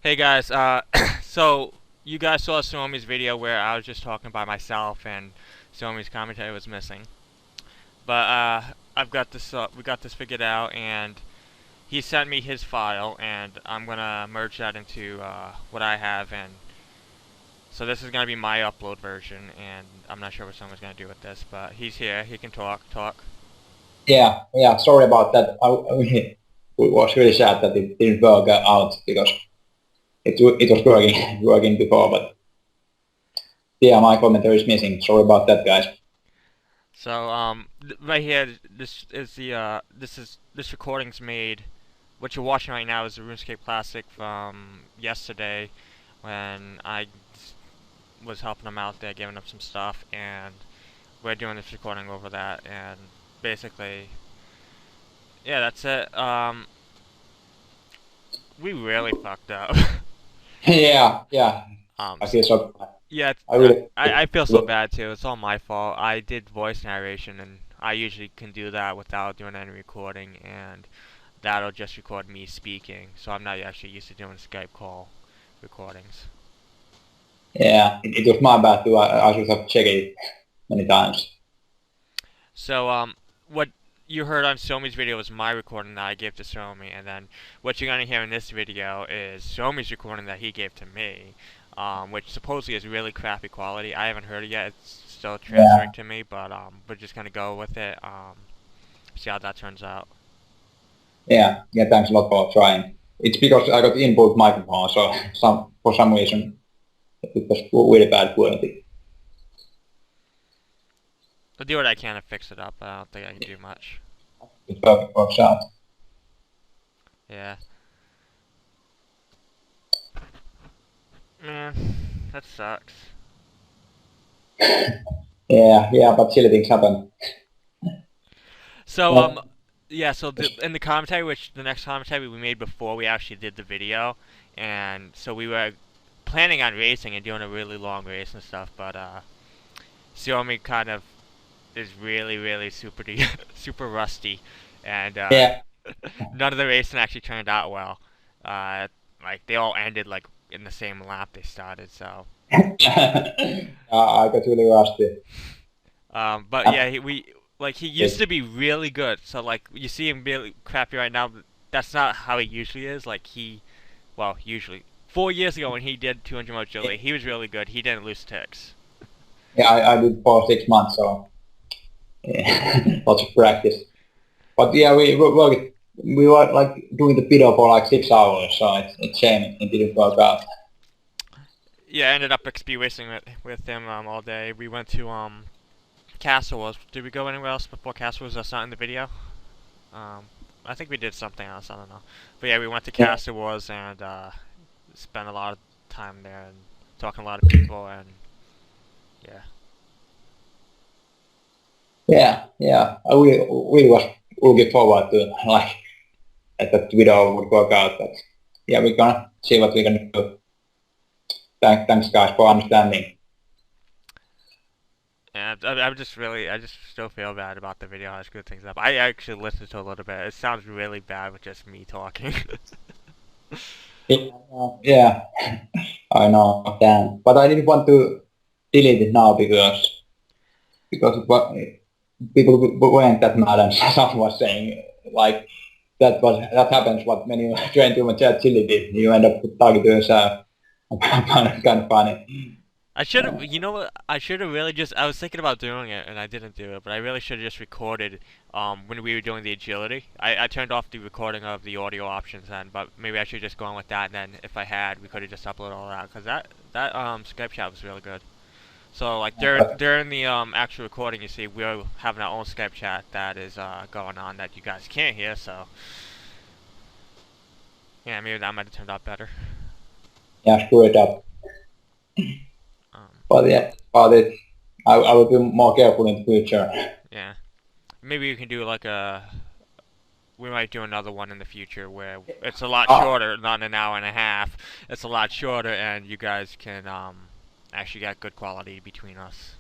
Hey guys, so you guys saw Suomi's video where I was just talking by myself and Suomi's commentary was missing. But I've got this, we got this figured out, and he sent me his file, and I'm gonna merge that into what I have, and so this is gonna be my upload version, and I'm not sure what someone's gonna do with this, but he's here, he can talk. Yeah. Sorry about that. It was really sad that it didn't work out because it was working working before, but yeah, my commentary is missing. Sorry about that, guys. So right here, this recording's made. What you're watching right now is the RuneScape Classic from yesterday, when I was helping them out there, giving them some stuff, and we're doing this recording over that, and basically, yeah, that's it. We really fucked up. Yeah. um, I feel so bad. yeah, I really. I feel so bad too. It's all my fault. I did voice narration, and I usually can do that without doing any recording, and that'll just record me speaking. So I'm not actually used to doing Skype call recordings. Yeah, it was my bad too. I should have checked it many times. So what you heard on Somi's video was my recording that I gave to Somi, and then what you're gonna hear in this video is Somi's recording that he gave to me, which supposedly is really crappy quality. I haven't heard it yet. It's still transferring Yeah, to me, but we're just gonna go with it. See how that turns out. yeah. Thanks a lot for trying. It's because I got input microphone, so for some reason it was really bad quality. I'll do what I can to fix it up. I don't think I can do much. It works out. Yeah. Man, that sucks. Yeah, but silly things happen. So Yeah. yeah. So in the commentary, which the next commentary we made before we actually did the video, and so we were planning on racing and doing a really long race and stuff, but Xiaomi kind of is really super super rusty, and Yeah. none of the racing actually turned out well. Uh, like they all ended like in the same lap they started. So, I got really rusty. but yeah, he used to be really good. So like you see him really crappy right now. That's not how he usually is. Like usually 4 years ago when he did 200 miles agility, he was really good. He didn't lose ticks. Yeah, I did for 6 months, so yeah, lots of practice. But yeah, we were like doing the video for like 6 hours, so it's shame it didn't work out. Yeah, I ended up XP racing with him all day. We went to Castle was. Did we go anywhere else before Castle was? That's not in the video. Um, I think we did something else. I don't know. But yeah, we went to Yeah, Castle was and spent a lot of time there and talking to a lot of people and yeah. yeah. I really was looking forward to like that video would work out. But yeah, we're gonna see what we can do. Thanks guys for understanding. And I just still feel bad about the video. I screwed things up. I actually listened to a little bit. It sounds really bad with just me talking. Yeah, I know, damn. But I didn't want to delete it now because people weren't that mad and someone was saying like that happens what when you train too much agility, you end up talking to yourself. Kind of funny. I should have, you know what? I should have really just. I was thinking about doing it, and I didn't do it. But I really should have just recorded when we were doing the agility. I turned off the recording of the audio options then, but maybe I should just go on with that. And then if I had, we could have just uploaded all that because that Skype chat was really good. So like during the actual recording, you see we're having our own Skype chat that is going on that you guys can't hear. So yeah, maybe that might have turned out better. Yeah, screw it up. Um, But yeah, but I will be more careful in the future. yeah, maybe you can do like a we might do another one in the future where it's a lot Uh, shorter, not an hour and a half. It's a lot shorter, and you guys can actually get good quality between us.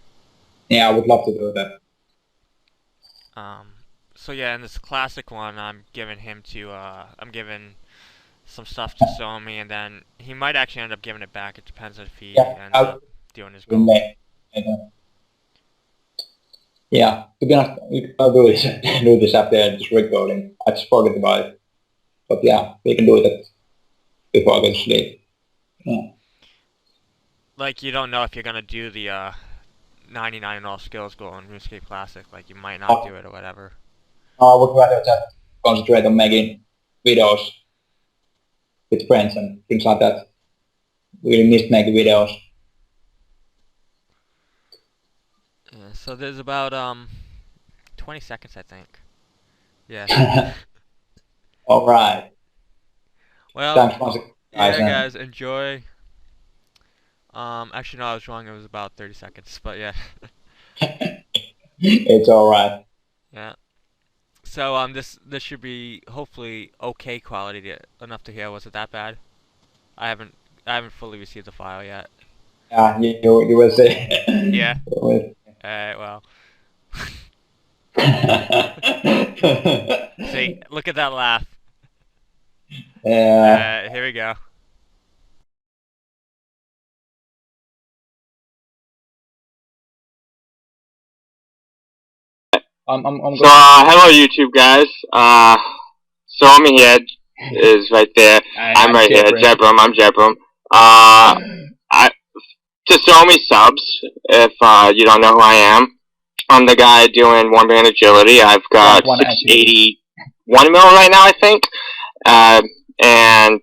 yeah, I would love to do that. Um, so yeah, in this classic one, I'm giving some stuff to Suomi, and then he might actually end up giving it back. It depends if he Yeah, ends up doing his goal. Yeah, to be honest, I'll do this after this recording. I just forget about it. But yeah, we can do it before I go to sleep. Yeah. Like, you don't know if you're gonna do the 99 in all skills goal in RuneScape Classic. Like, you might not do it or whatever. I would rather just concentrate on making videos with friends and things like that. Really miss making videos. Yeah, so there's about 20 seconds, I think. Yeah. All right. Well, Thanks once again, guys. yeah, guys, enjoy. Actually, no, I was wrong. It was about 30 seconds, but yeah. It's all right. Yeah. So this should be hopefully okay quality enough to hear. Was it that bad? I haven't fully received the file yet. Yeah, you will see. Yeah. Alright, well. See, look at that laugh. Yeah. Here we go. So, hello YouTube guys. Suomi here is right there. I'm right here. Jebram, I'm Jebram. To Suomi subs, if you don't know who I am, I'm the guy doing 1-man agility. I've got 681 mil right now, I think. And,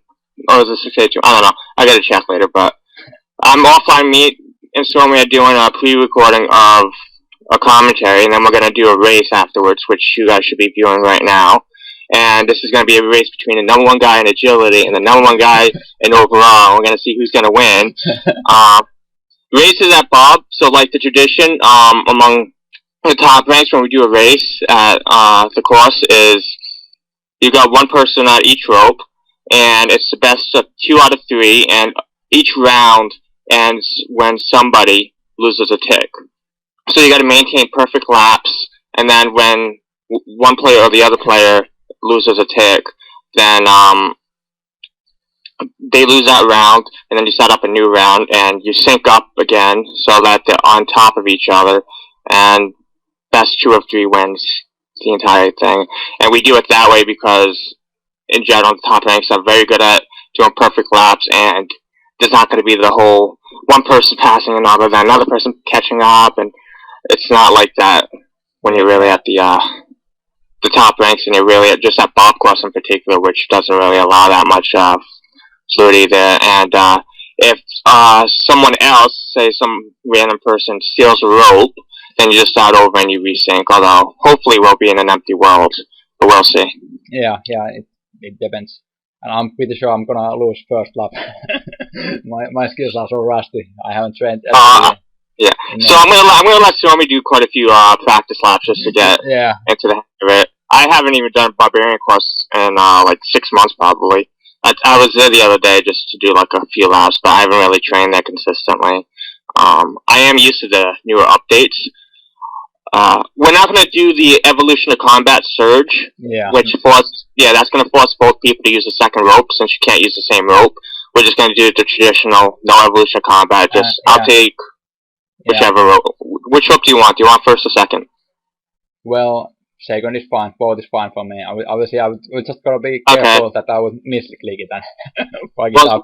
or is it 682? I don't know. I gotta check later, but I'm offline meet in Suomi doing a pre-recording of a commentary, and then we're going to do a race afterwards, which you guys should be viewing right now. And this is going to be a race between the number 1 guy in agility and the number 1 guy in overall. We're going to see who's going to win. Races at Bob, so like the tradition among the top ranks when we do a race at the course is you got 1 person at each rope, and it's the best of 2 out of 3, and each round ends when somebody loses a tick. So you got to maintain perfect laps, and then when one player or the other player loses a tick, then they lose that round, and then you set up a new round, and you sync up again so that they're on top of each other, and best 2 of 3 wins the entire thing. And we do it that way because, in general, the top ranks are very good at doing perfect laps, and there's not going to be the whole one person passing another, then another person catching up, and it's not like that when you're really at the top ranks, and you're really just at Bob course in particular, which doesn't really allow that much fluidity there. And if someone else, say some random person, steals a rope, then you just start over and you resync. Although hopefully we'll be in an empty world, but we'll see. Yeah, it depends. And I'm pretty sure I'm gonna lose first lap. my skills are so rusty. I haven't trained. Yeah. So I'm gonna let Suomi do quite a few practice laps just to get into the hang of it. I haven't even done Barbarian course in like 6 months probably. I was there the other day just to do like a few laps, but I haven't really trained there consistently. I am used to the newer updates. We're not gonna do the Evolution of Combat Surge, which that's gonna force both people to use the second rope since you can't use the same rope. We're just gonna do the traditional no Evolution of Combat. I'll take whichever rope. Which rope do you want? Do you want first or second? Well, second is fine. Both is fine for me. Obviously, I would just gotta be careful that I would misclick it and well,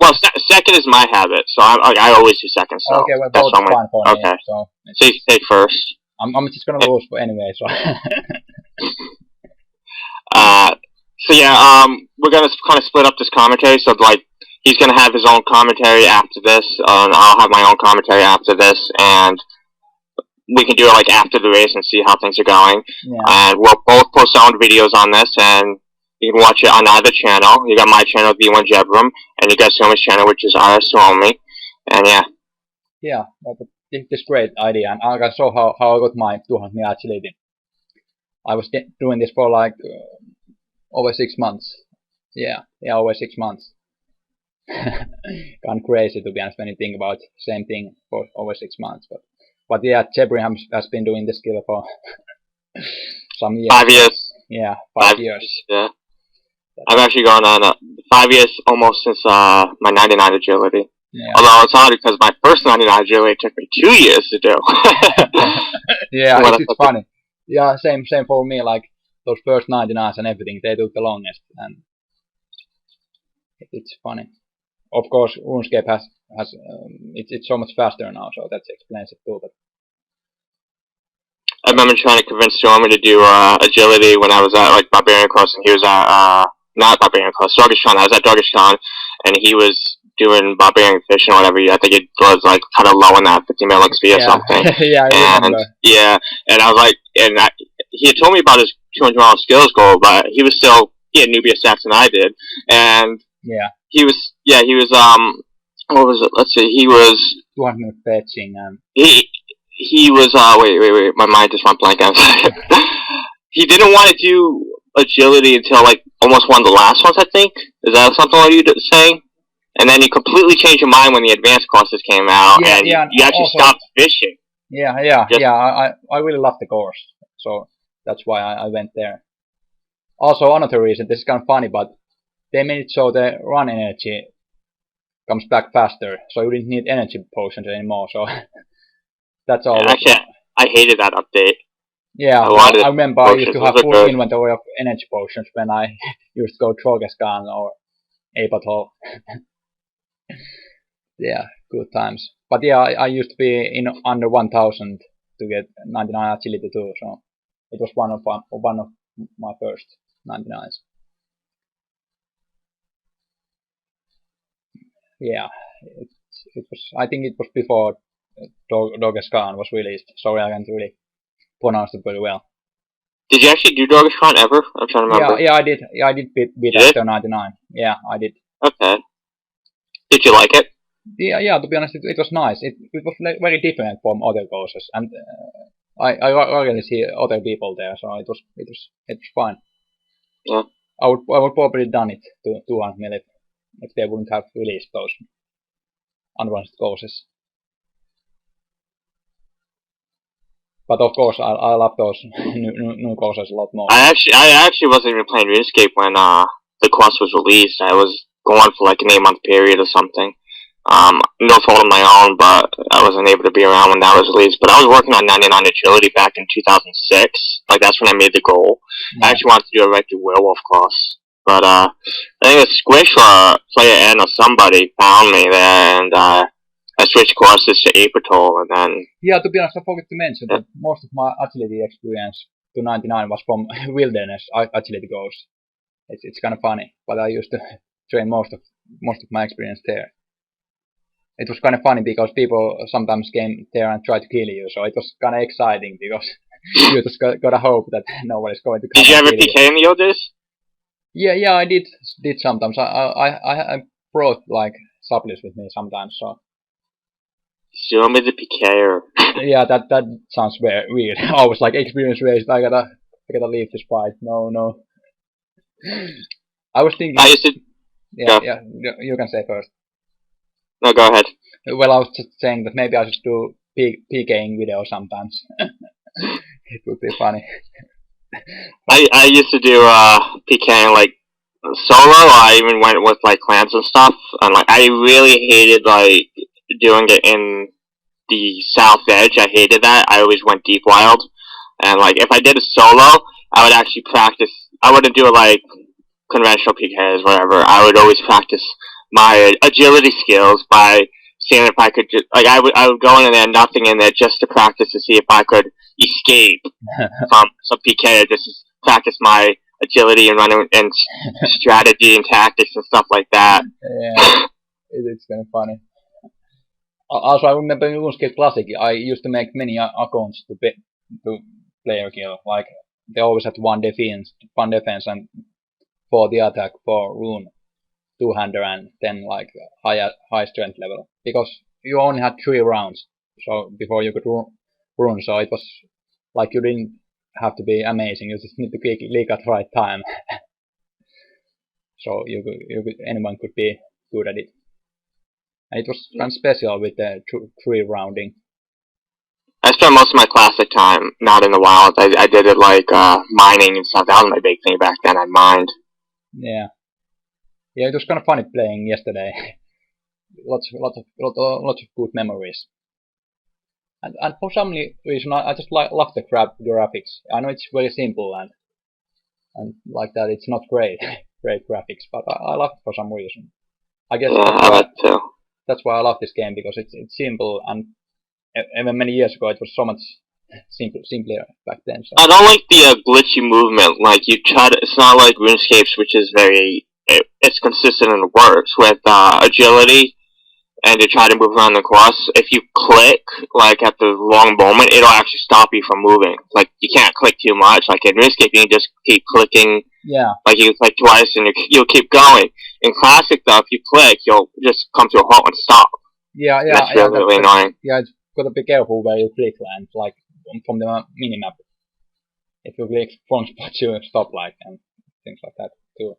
second is my habit, so I always do second. So okay, well, both is fine for me. Okay, so you take first. I'm just gonna lose anyway, so. So yeah, we're gonna kind of split up this commentary. So like, he's gonna have his own commentary after this, and I'll have my own commentary after this, and we can do it like after the race and see how things are going. And we'll both post our own videos on this, and you can watch it on either channel. You got my channel, V1 Jebram, and you got Suomi's channel, which is RS Suomi, and yeah. Yeah, it's a great idea, and I can show how I got my 200 mil agility. I was doing this for like over 6 months. Yeah, over 6 months. Gone crazy to be honest when you think about the same thing for over 6 months. But yeah, Jebram has been doing this skill for some years. 5 years. Yeah, 5 years. Yeah. I've actually gone on 5 years almost since my 99 agility. Yeah. Although it's hard because my first 99 agility took me 2 years to do. Yeah, it's funny. Yeah, same for me. Like those first 99s and everything, they took the longest, and it's funny. Of course, RuneScape has it's so much faster now, so that explains it too. But I remember trying to convince Stormy to do agility when I was at like Barbarian Cross, and he was at not Barbarian Cross, Doggishcon. I was at Doggishcon, and he was doing Barbarian Fishing or whatever. I think it was like kind of low in that 50 mil XP or something. Yeah, I remember. Yeah, and I was like, he had told me about his $200 skills goal, but he had newbie stacks than I did, and he was what was it? Let's see, he was 200 fetching and he was wait, my mind just went blank. He didn't want to do agility until like almost one of the last ones, I think. Is that something like you saying? And then you completely changed your mind when the advanced courses came out, and you actually also stopped fishing. Yeah. I really love the course, so that's why I went there. Also, another reason, this is kind of funny, but they made it so the run energy comes back faster, so you didn't need energy potions anymore. So that's all. Actually, I hated that update. Yeah, I remember I used to have full inventory of energy potions when I used to go Trogescan or Abatol. Yeah, good times. But yeah, I used to be in under 1000 to get 99 agility too, so it was one of my first 99s. Yeah, it was. I think it was before Dogescan was released. Sorry, I can't really pronounce it very well. Did you actually do Dogescan ever? I'm trying to remember. Yeah, I did. Yeah, I did beat after 99. Yeah, I did. Okay. Did you like it? Yeah. To be honest, it was nice. It was very different from other courses, and I rarely see other people there, so it was fine. Yeah. I would probably done it to 200 mil if they wouldn't have released those advanced courses. But of course, I love those new courses a lot more. I actually wasn't even playing RuneScape when the course was released. I was going for like an 8-month period or something. No fault of my own, but I wasn't able to be around when that was released. But I was working on 99 agility back in 2006. Like that's when I made the goal. Yeah. I actually wanted to do a regular werewolf course, but I think a Squish or Player N or somebody found me there, and I switched courses to Apertol, and then... Yeah, to be honest, I forgot to mention that most of my agility experience to 99 was from wilderness agility goals. It's kind of funny, but I used to train most of my experience there. It was kind of funny because people sometimes came there and tried to kill you, so it was kind of exciting because you just gotta hope that nobody's going to come. Did you ever PK in the old days? Yeah, I did sometimes. I brought like supplies with me sometimes, so... Show me the PKer. Yeah, that sounds very weird. I was like, experience raised, I gotta leave this fight. No. I was thinking... I used to... Yeah, you can say first. No, go ahead. Well, I was just saying that maybe I should do PKing videos sometimes. It would be funny. I used to do PKing like solo. I even went with like clans and stuff, and like I really hated like doing it in the South Edge. I hated that. I always went deep wild, and like if I did a solo, I would actually practice. I wouldn't do it like conventional PKs, whatever. I would always practice my agility skills by seeing if I could just, like I would go in there, nothing in there, just to practice to see if I could escape from some PK, just to practice my agility and running and strategy and tactics and stuff like that. Yeah, it's kind of funny. Also, I remember in RuneScape Classic, I used to make many accounts to player kill. Like they always had one defense and 4 the attack for rune. 200 and then like high strength level, because you only had 3 rounds so before you could run, so it was like you didn't have to be amazing, you just need to click at the right time. So anyone could be good at it, and it was kind of special with the 3 rounding. I spent most of my classic time not in the wild. I did it like mining and stuff. That was my big thing back then. I mined. Yeah. Yeah, it was kind of funny playing yesterday. lots of good memories. And for some reason, I just love the graphics. I know it's very simple and like that, it's not great graphics, but I love it for some reason. I guess that's why I love this game, because it's simple, and even many years ago it was so much simpler back then. So. I don't like the glitchy movement. Like you try to, it's not like RuneScape's, which is it's consistent and works with agility, and you try to move around the course. If you click like at the wrong moment, it'll actually stop you from moving. Like you can't click too much. Like in RuneScape, you can just keep clicking. Yeah. Like you can click twice and you'll keep going. In Classic, though, if you click, you'll just come to a halt and stop. Yeah. That's really annoying. Yeah, it's got to be careful where you click, and like from the minimap. If you click wrong spot, you stop, like, and things like that too.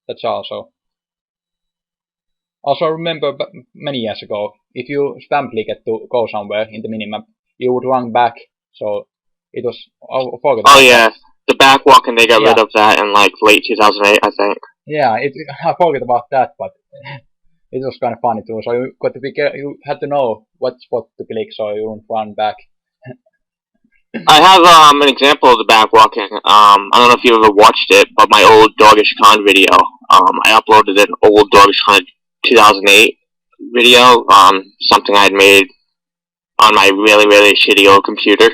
That's also. Also remember many years ago, if you spam click to go somewhere in the minimap, you would run back. So it was. Oh yeah, the backwalk, and they got rid of that in like late 2008, I think. Yeah, I forgot about that, but it was kind of funny too. So you got to be you had to know what spot to click so you won't run back. I have an example of the backwalking. I don't know if you ever watched it, but my old Doggish Con video. I uploaded an old Doggish Con 2008 video. Something I had made on my really, really shitty old computer,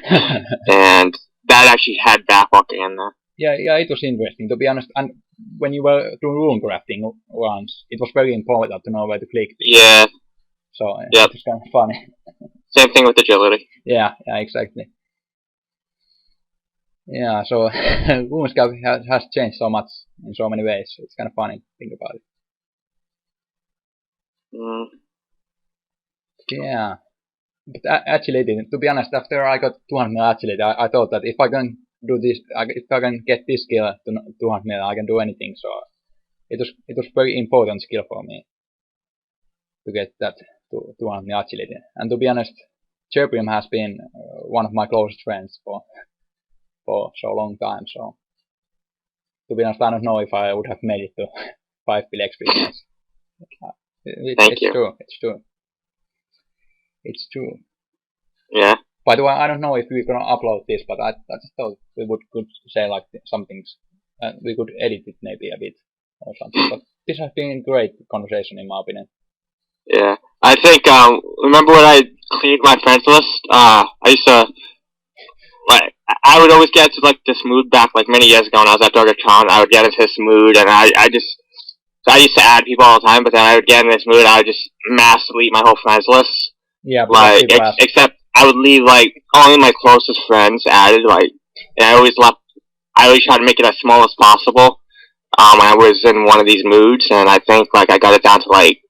and that actually had backwalking in there. Yeah, it was interesting, to be honest. And when you were doing rune crafting runs, it was very important to know where to click. Yeah. So it was kind of funny. Same thing with agility. Yeah, exactly. Yeah, so RuneScape has changed so much in so many ways. It's kind of funny to think about it. Mm. Yeah. But agility, to be honest, after I got 200 mil agility, I thought that if I can do this, if I can get this skill to 200 mil, I can do anything. So it was very important skill for me to get that to 200 mil agility. And to be honest, Cherbrium has been one of my closest friends for so long time. So to be honest, I don't know if I would have made it to 5 bill experience. Thank you. True. It's true. It's true. Yeah. By the way, I don't know if we're gonna upload this, but I just thought we could say like some things. We could edit it maybe a bit or something. But this has been a great conversation in my opinion. Yeah. I think, remember when I cleaned my friends list? I used to, like, I would always get to, like, this mood back, like, many years ago when I was at Dorgatron. I would get into this mood, and I used to add people all the time, but then I would get in this mood, I would just mass delete my whole friends list. Yeah, like, except I would leave, like, only my closest friends added, like, and I always try to make it as small as possible, when I was in one of these moods, and I think, like, I got it down to, like,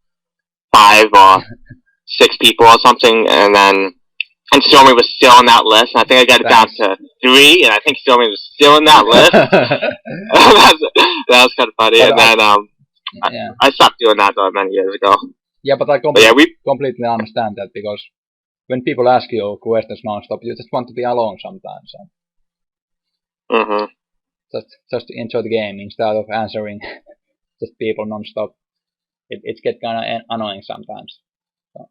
5 or 6 people or something, and Stormy was still on that list, and I think I got it down to 3, and I think Stormy was still in that list. that was kind of funny, and then, I stopped doing that, though, many years ago. Yeah, but I completely understand that, because when people ask you questions non-stop, you just want to be alone sometimes. So. Just enjoy the game instead of answering just people non-stop. It gets kind of annoying sometimes. So.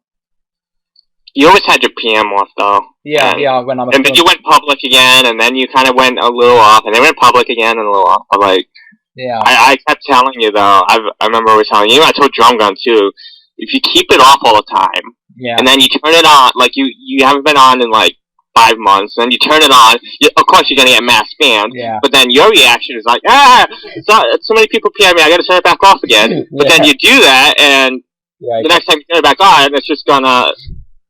You always had your PM off, though. Yeah, when I was. And then you went public again, and then you kind of went a little off, and then went public again and a little off. But, like, yeah. I kept telling you, though, I remember always telling you, I told Drum Gun, too, if you keep it off all the time, and then you turn it on, like, you haven't been on in, like, 5 months, and then you turn it on, of course you're going to get mass spammed, but then your reaction is like, so many people PM me, I got to turn it back off again. But then you do that, and the next time you turn it back on, it's just going to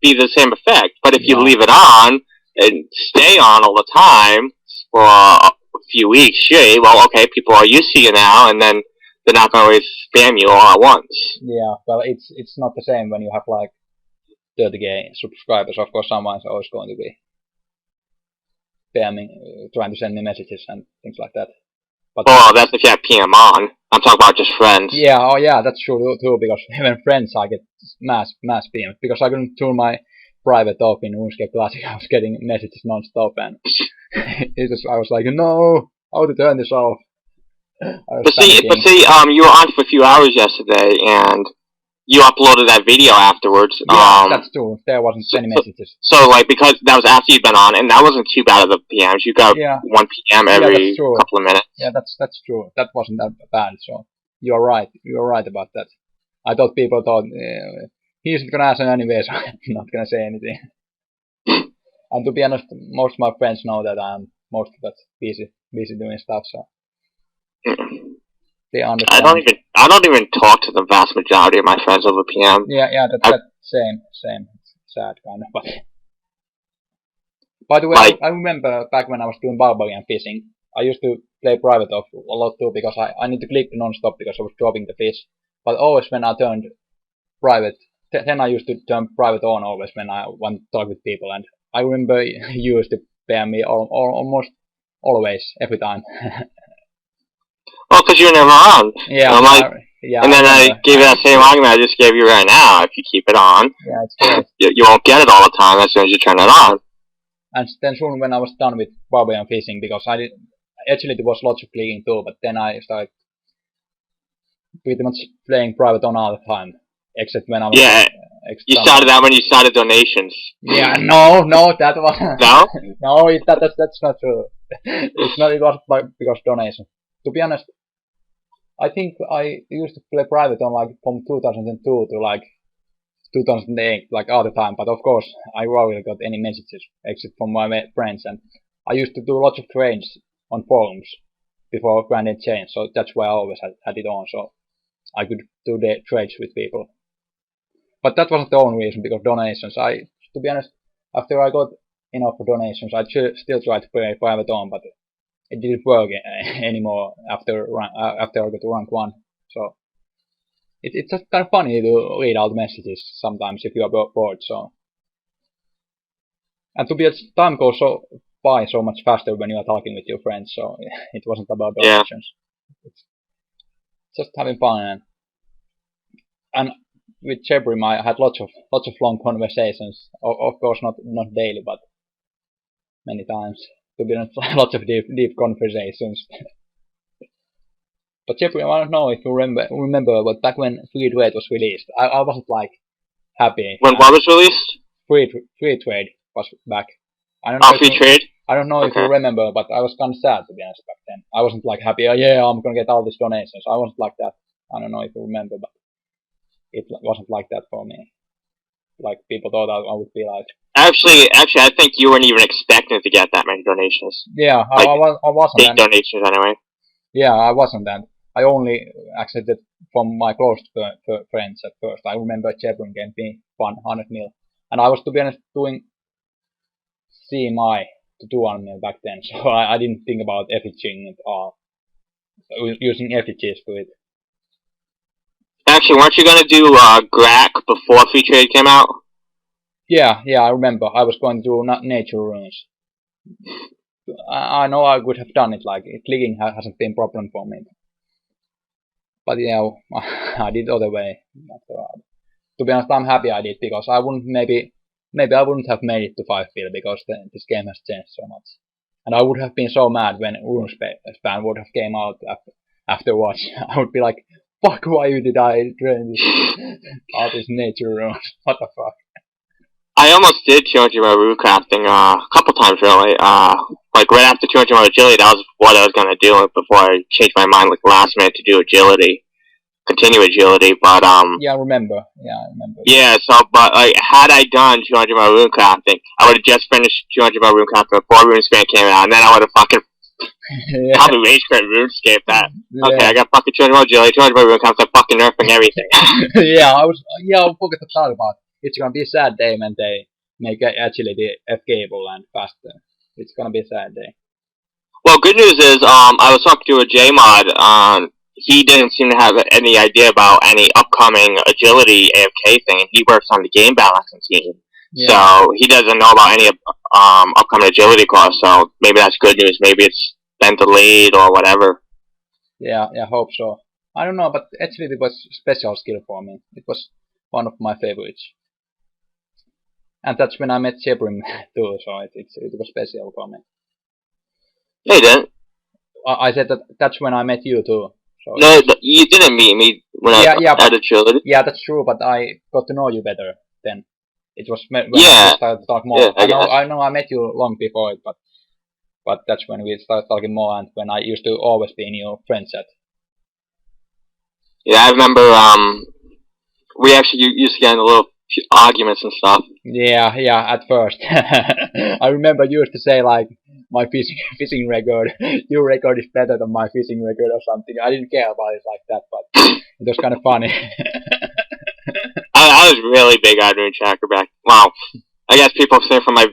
be the same effect. But if you leave it on, and stay on all the time, for a few weeks, sure, well, okay, people are used to you now, and then they're not going to always spam you all at once. Yeah, well, it's not the same when you have, like, 30k subscribers. Of course, someone's always going to be spamming, trying to send me messages and things like that. But that's if you have PM on. I'm talking about just friends. Yeah, that's true too, because even friends I get mass PM, because I couldn't turn my private off in RuneScape Classic. I was getting messages non-stop, and I was like, no, how to turn this off? But see, you were on for a few hours yesterday, and you uploaded that video afterwards. Yeah, that's true. There wasn't any messages. So, like, because that was after you'd been on, and that wasn't too bad of the PMs. You got 1 PM every couple of minutes. Yeah, that's true. That wasn't that bad. So you're right. You're right about that. I thought people thought he's gonna answer anyway, so I'm not gonna say anything. And to be honest, most of my friends know that I'm most of that busy doing stuff. So they understand. I don't even talk to the vast majority of my friends over PM. Yeah, that's same. It's sad kind of, but. By the way, I remember back when I was doing barbarian fishing, I used to play private off a lot too because I need to click non-stop because I was dropping the fish. But always when I turned private, then I used to turn private on always when I want to talk with people. And I remember you used to pair me almost always, every time. Well, because you were never on. Yeah. And and then I gave you that same argument I just gave you right now. If you keep it on, it's great. You won't get it all the time as soon as you turn it on. And then soon when I was done with barbarian fishing, because actually there was lots of clicking too, but then I started pretty much playing private on all the time, except when I was... Yeah, you started that when you started donations. Yeah, no, that was... No? No, that's not true. It was because donation. To be honest, I think I used to play private on like from 2002 to like 2008, like all the time, but of course I rarely got any messages except from my friends, and I used to do lots of trades on forums before Granite changed, so that's why I always had it on, so I could do the trades with people. But that wasn't the only reason, because donations, to be honest, after I got enough for donations, I still tried to play private on, but it didn't work anymore after I got to rank 1, so it's just kind of funny to read out messages sometimes if you are bored, so. And to be honest, time goes by so much faster when you are talking with your friends, so it wasn't about donations. Yeah. It's just having fun, and with Jebrim I had lots of long conversations. Of course not daily, but many times. To be honest, lots of deep conversations. But Jebrim, I don't know if you remember, but back when Free Trade was released, I wasn't like happy. When what was released? Free Trade was back. I don't know. Free Trade? I don't know if you remember, but I was kind of sad to be honest back then. I wasn't like happy. Oh yeah, I'm gonna get all these donations. I wasn't like that. I don't know if you remember, but it wasn't like that for me. Like people thought I would be like. Actually, I think you weren't even expecting to get that many donations. Yeah, like, I wasn't. Big donations anyway. Yeah, I wasn't then. I only accepted from my close friends at first. I remember Jebrim game being 100 mil, and I was, to be honest, doing CMI to 200 mil back then, so I didn't think about efficing at all. Using effigies to it. Actually, weren't you gonna do GRAC before Free Trade came out? Yeah, I remember. I was going to do nature runes. I know I would have done it, like, clicking hasn't been a problem for me. But yeah, I did the other way. To be honest, I'm happy I did, because I wouldn't maybe I wouldn't have made it to 5 mil, because this game has changed so much. And I would have been so mad when RuneScape would have came out afterwards. I would be like, fuck, why did I train all these nature runes? What the fuck? I almost did 200 mil rune crafting a couple times really. Like right after 200 mil agility, that was what I was gonna do before I changed my mind like last minute to do agility, continue agility. But yeah, I remember. Yeah, so but like had I done 200 mil rune crafting, I would have just finished 200 mil rune crafting before RuneScape came out, and then I would have fucking probably rage quit RuneScape that. Yeah. Okay, I got fucking 200 mil agility, 200 mil rune crafting, fucking nerfing everything. I forgot to talk about. It's gonna be a sad day when they make agility F-gable and faster. It's gonna be a sad day. Well, good news is, I was talking to a JMod, he didn't seem to have any idea about any upcoming agility AFK thing. He works on the game balancing team. Yeah. So he doesn't know about any upcoming agility costs, so maybe that's good news. Maybe it's been delayed or whatever. Yeah, I hope so. I don't know, but agility was a special skill for me. It was one of my favorites. And that's when I met Jebrim too, so it was special for me. No, you didn't. I said that's when I met you too. So No, you didn't meet me when I had agility. Yeah, that's true, but I got to know you better then. It was when we started to talk more. Yeah, I know I met you long before it, but that's when we started talking more, and when I used to always be in your friend chat. Yeah, I remember we actually used to get in a little arguments and stuff. Yeah, at first. I remember you used to say like, my fishing record, your record is better than my fishing record or something. I didn't care about it like that, but it was kind of funny. I was really big on RuneScape back. Wow, I guess people say from my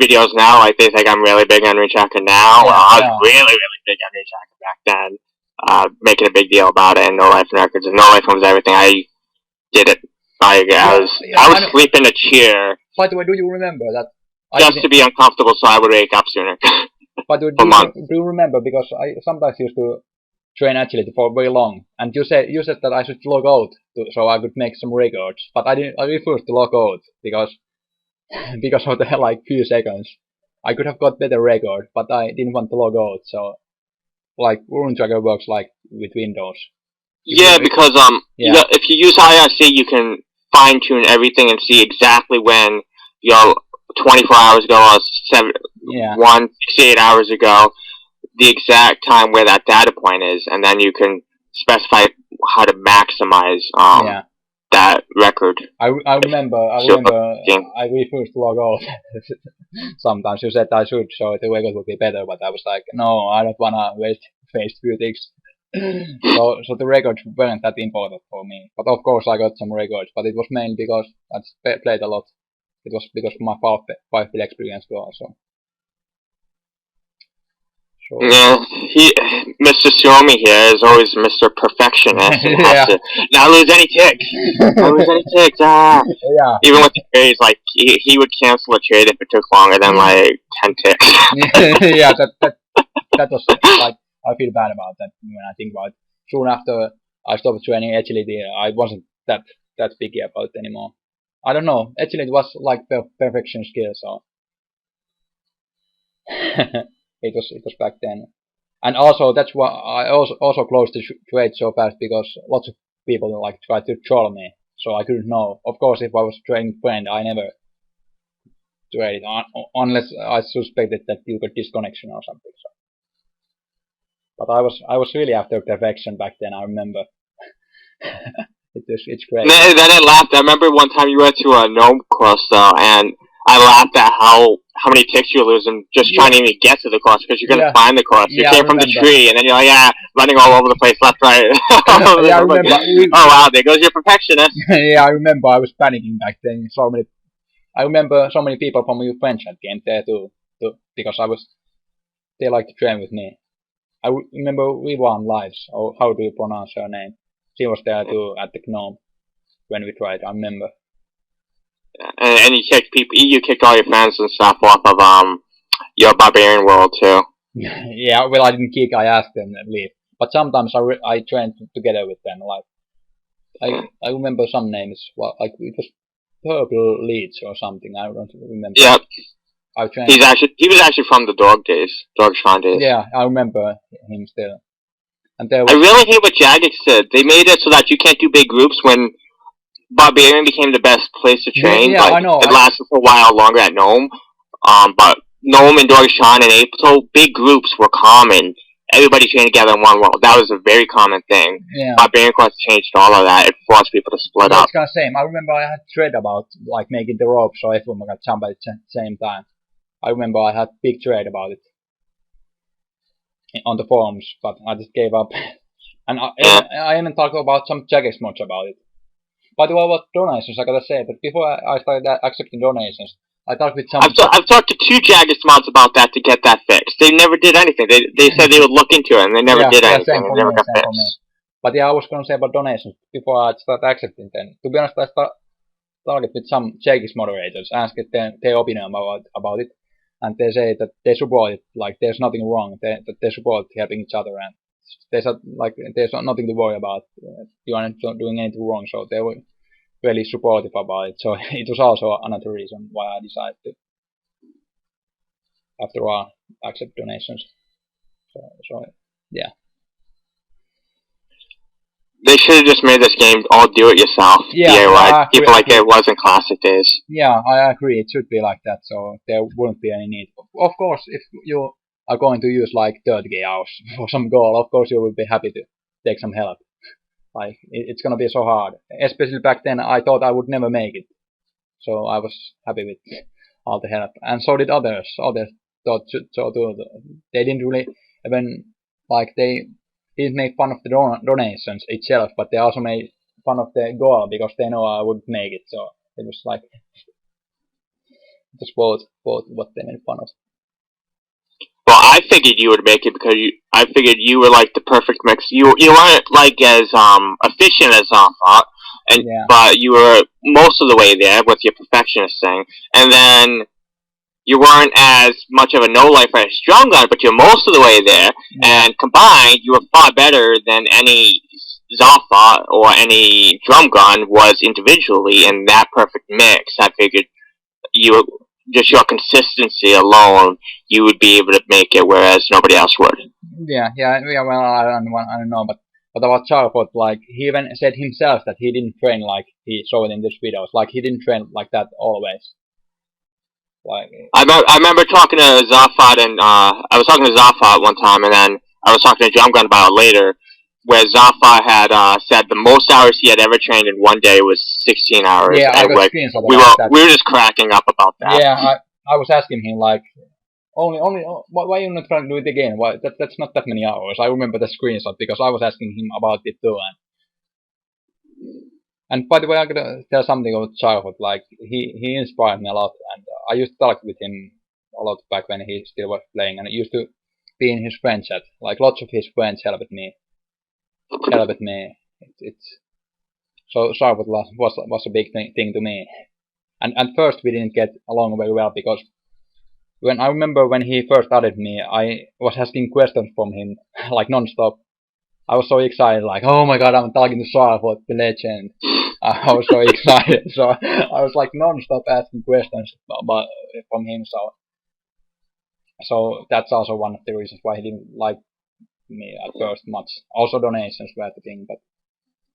videos now, like they think I'm really big on RuneScape now. Yeah, I was really big on RuneScape back then, making a big deal about it and no life records and no life was everything. I did it. I was sleeping in a chair. By the way, do you remember that? Just to be uncomfortable, so I would wake up sooner. But do you remember? Because I sometimes used to train agility for very long, and you said that I should log out so I could make some records, but I refused to log out because of the like few seconds. I could have got better record, but I didn't want to log out. So like RuneTracker works like with Windows. Because if you use IRC, you can fine tune everything and see exactly when 24 hours ago or 68 hours ago, the exact time where that data point is, and then you can specify how to maximize that record. I remember I refused to log out. Sometimes you said I should, so the record would be better, but I was like, no, I don't wanna waste few ticks. so the records weren't that important for me. But of course I got some records, but it was mainly because I played a lot. It was because of my 5-bit experience too also. Yeah, Mr. Suomi here is always Mr. Perfectionist and has to not lose any ticks. Not lose any ticks. Yeah. Even with the trades, like he would cancel a trade if it took longer than like 10 ticks. Yeah, that was like, I feel bad about that when I think about it. Soon after I stopped training agility, I wasn't that picky about it anymore. I don't know. Agility was like perfection skill, so it was back then. And also that's why I also closed the trade so fast, because lots of people like tried to troll me, so I couldn't know. Of course, if I was trading friend, I never traded unless I suspected that you got disconnection or something. So. But I was really after perfection back then. I remember. It's great. Then I laughed. I remember one time you went to a gnome cluster, and I laughed at how many ticks you were losing just trying to even get to the cluster, because you're gonna find the cluster. You came from the tree, and then you're like, running all over the place, left, right. I remember. Oh wow, there goes your perfectionist. Yeah, I remember. I was panicking back then. I remember so many people from your friend chat came there too, because they liked to train with me. I remember we won lives, or how do you pronounce her name? She was there too at the gnome when we tried. I remember. And you kicked all your friends and stuff off of your barbarian world too. Yeah, well, I didn't kick. I asked them to leave, but sometimes I trained together with them. Like I remember some names. Well, like it was Purple Leech or something. I don't remember. Yep. He was actually from the Dog Shrine days. Yeah, I remember him still. And I really hate what Jagex did. They made it so that you can't do big groups when Barbarian became the best place to train. Yeah, I know. It lasted for a while longer at Gnome. But Gnome and Dog Shrine and April, big groups were common. Everybody trained together in one world. That was a very common thing. Yeah. Barbarian Quest changed all of that. It forced people to split up. It's kind of same. I remember I had thread about like making the rope so everyone could jump at the same time. I remember I had big thread about it on the forums, but I just gave up. And I even talked about some Jagex mods about it. By the way, about donations, I gotta say, but before I started accepting donations, I talked with some. I've talked to 2 Jagex mods about that to get that fixed. They never did anything. They said they would look into it, and they never did anything. It never got fixed. But yeah, I was gonna say about donations before I started accepting them. To be honest, I started with some Jagex moderators, asked their opinion about it, and they say that they support it. Like there's nothing wrong. That they support helping each other, and there's nothing to worry about. You aren't doing anything wrong, so they were really supportive about it. So it was also another reason why I decided to, after all, accept donations. So Yeah. They should have just made this game all do-it-yourself. Yeah, DIY. People like it was in classic days. Yeah, I agree. It should be like that, so there wouldn't be any need. Of course, if you are going to use like 30 hours for some goal, of course you will be happy to take some help. Like it's gonna be so hard. Especially back then, I thought I would never make it, so I was happy with all the help, and so did others. Others thought so too. They didn't really even like they didn't make fun of the donations itself, but they also made fun of the goal because they know I wouldn't make it. So it was like just both what they made fun of. Well, I figured you would make it because I figured you were like the perfect mix. You weren't like as efficient as I thought, and Yeah. but you were most of the way there with your perfectionist thing, and then you weren't as much of a no-lifer as Strong Gun, but you're most of the way there. Yeah. And combined, you were far better than any Zaffa or any Drum Gun was individually in that perfect mix. I figured just your consistency alone, you would be able to make it, whereas nobody else would. Yeah. Well, I don't know, but about Charpot, like he even said himself that he didn't train like he showed in these videos. Like he didn't train like that always. Like I remember talking to Zafat, and I was talking to Zafat one time, and then I was talking to Drum Gun about it later, where Zafat had said the most hours he had ever trained in one day was 16 hours. Yeah, I and got like, screenshots we about that. were just cracking up about that. Yeah, I was asking him like, only why are you not trying to do it again? Why that's not that many hours. I remember the screenshot because I was asking him about it too. And by the way, I'm gonna tell something about childhood. Like he inspired me a lot, and I used to talk with him a lot back when he still was playing, and I used to be in his friend chat. Like lots of his friends helped me. It's so childhood was a big thing to me. And first we didn't get along very well because I remember when he first started me, I was asking questions from him like non-stop. I was so excited, like, oh my god, I'm talking to Sarfot, the legend. I was so excited, so I was like non-stop asking questions from him. So that's also one of the reasons why he didn't like me at first much. Also donations were the thing,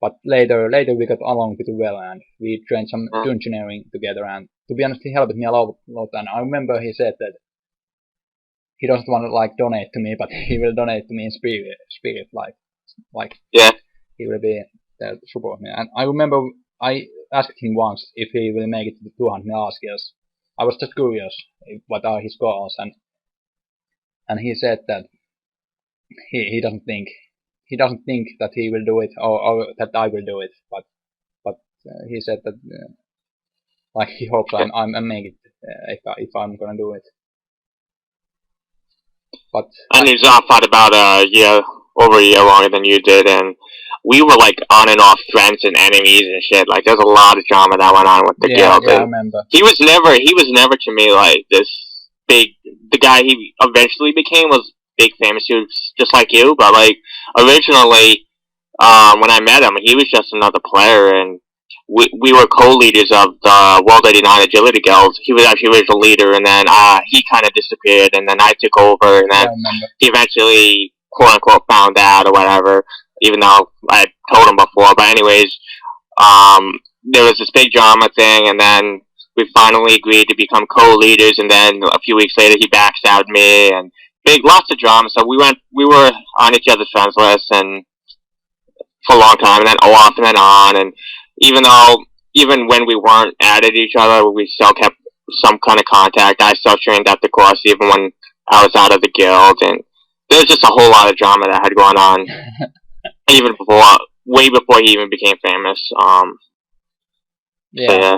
but later we got along pretty well, and we trained some dungeoneering together. And to be honest, he helped me a lot. And I remember he said that he doesn't want to like donate to me, but he will donate to me in spirit, like Yeah. he will be there to support me. And I remember I asked him once if he will make it to the 200 skills. I was just curious what are his goals, and he said that he doesn't think that he will do it or that I will do it, but he said that like he hopes I make it if I'm gonna do it. But I knew Zafat about over a year longer than you did, and we were like on and off friends and enemies and shit. Like there's a lot of drama that went on with the guild. Yeah, I remember. He was never to me like this big. The guy he eventually became was big famous. He was just like you, but like originally, when I met him, he was just another player, and we were co-leaders of the World 89 Agility Guild. He was actually original leader, and then he kind of disappeared, and then I took over, and then he eventually, quote-unquote, found out or whatever, even though I told him before. But anyways, there was this big drama thing, and then we finally agreed to become co-leaders, and then a few weeks later he backstabbed me, and lots of drama. So we were on each other's friends list, and for a long time, and then off and then on, and even when we weren't at each other, we still kept some kind of contact. I still trained at the course even when I was out of the guild, and there's just a whole lot of drama that had gone on even way before he even became famous. Yeah,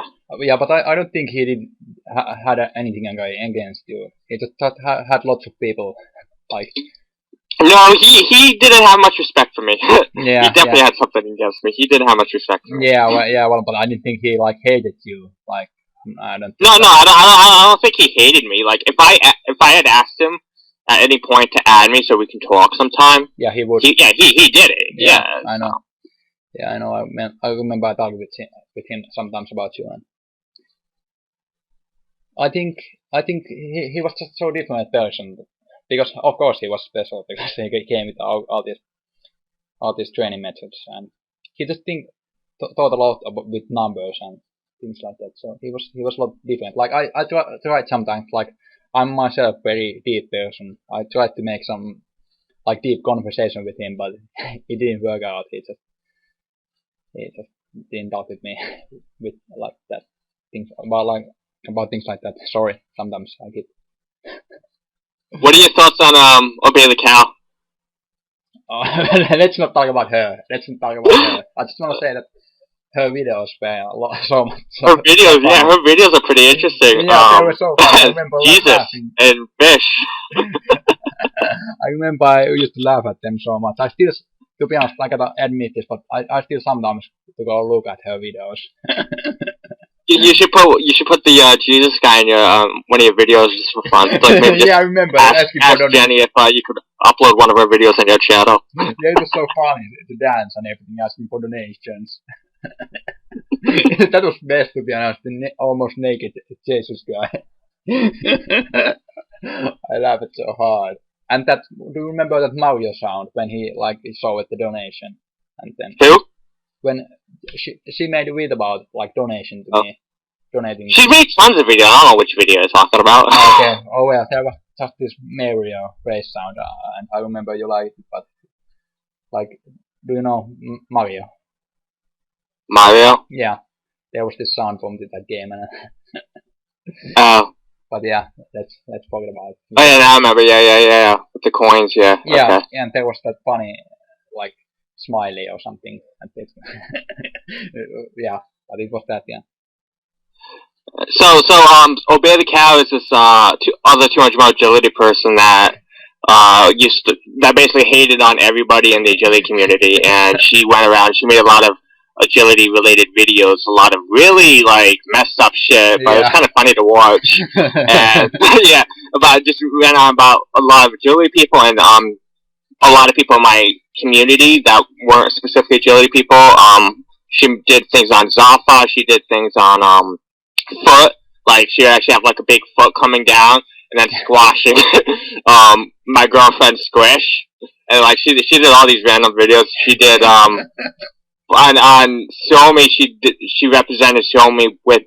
but I don't think he did had anything against you. He just had lots of people like. No, he didn't have much respect for me. Yeah, he definitely had something against me. He didn't have much respect for me. Well, but I didn't think he like hated you. Like, I don't. I don't think he hated me. Like, if I had asked him at any point to add me so we can talk sometime, yeah, he would. He did it. Yeah, I know. Yeah, I know. I remember talking with him sometimes about you, and I think he was just so different person because of course he was special because he came with all these training methods, and he just thought a lot with numbers and things like that. So he was a lot different. Like I tried sometimes, like I'm myself very deep person. I tried to make some like deep conversation with him, but it didn't work out. He just didn't talk with me with like that things about things like that. Sorry, sometimes I get. What are your thoughts on Obey the Cow? Let's not talk about her. I just want to say that her videos were so much. Her videos, yeah, her videos are pretty interesting. Yeah, they were so funny. I remember Jesus and fish. I remember I used to laugh at them so much. I still, to be honest, I gotta admit this, but I still sometimes to go look at her videos. You should put the Jesus guy in your one of your videos just for fun. Like maybe just yeah, I remember. Ask Jenny if you could upload one of her videos on your channel. Yeah, it was so funny to dance and everything, asking for donations. That was best, to be honest. The almost naked Jesus guy. I laughed so hard. And that, do you remember that Mario sound when he saw the donation? And then who? When she made a video about like donation to me, donating. She made tons of videos. I don't know which video you're talking about. Okay. Oh well, there was just this Mario phrase sound, and I remember you liked it, but like, do you know Mario? Mario? Yeah, there was this sound from that game, and Oh. But yeah, let's forget about it. Oh yeah, now I remember. Yeah. With the coins, yeah. Yeah, okay. And there was that funny like smiley or something. And yeah, but it was that, yeah. So Obey the Cow is this other 200 mile agility person that that basically hated on everybody in the agility community, and she went around. She made a lot of agility related videos, a lot of really like messed up shit, but it was kind of funny to watch. And yeah, just went on about a lot of agility people and a lot of people in my community that weren't specifically agility people. She did things on Zafa. She did things on foot. Like she would actually have like a big foot coming down and then squashing my girlfriend Squish. And like she did all these random videos. She did on Suomi, she represented Suomi with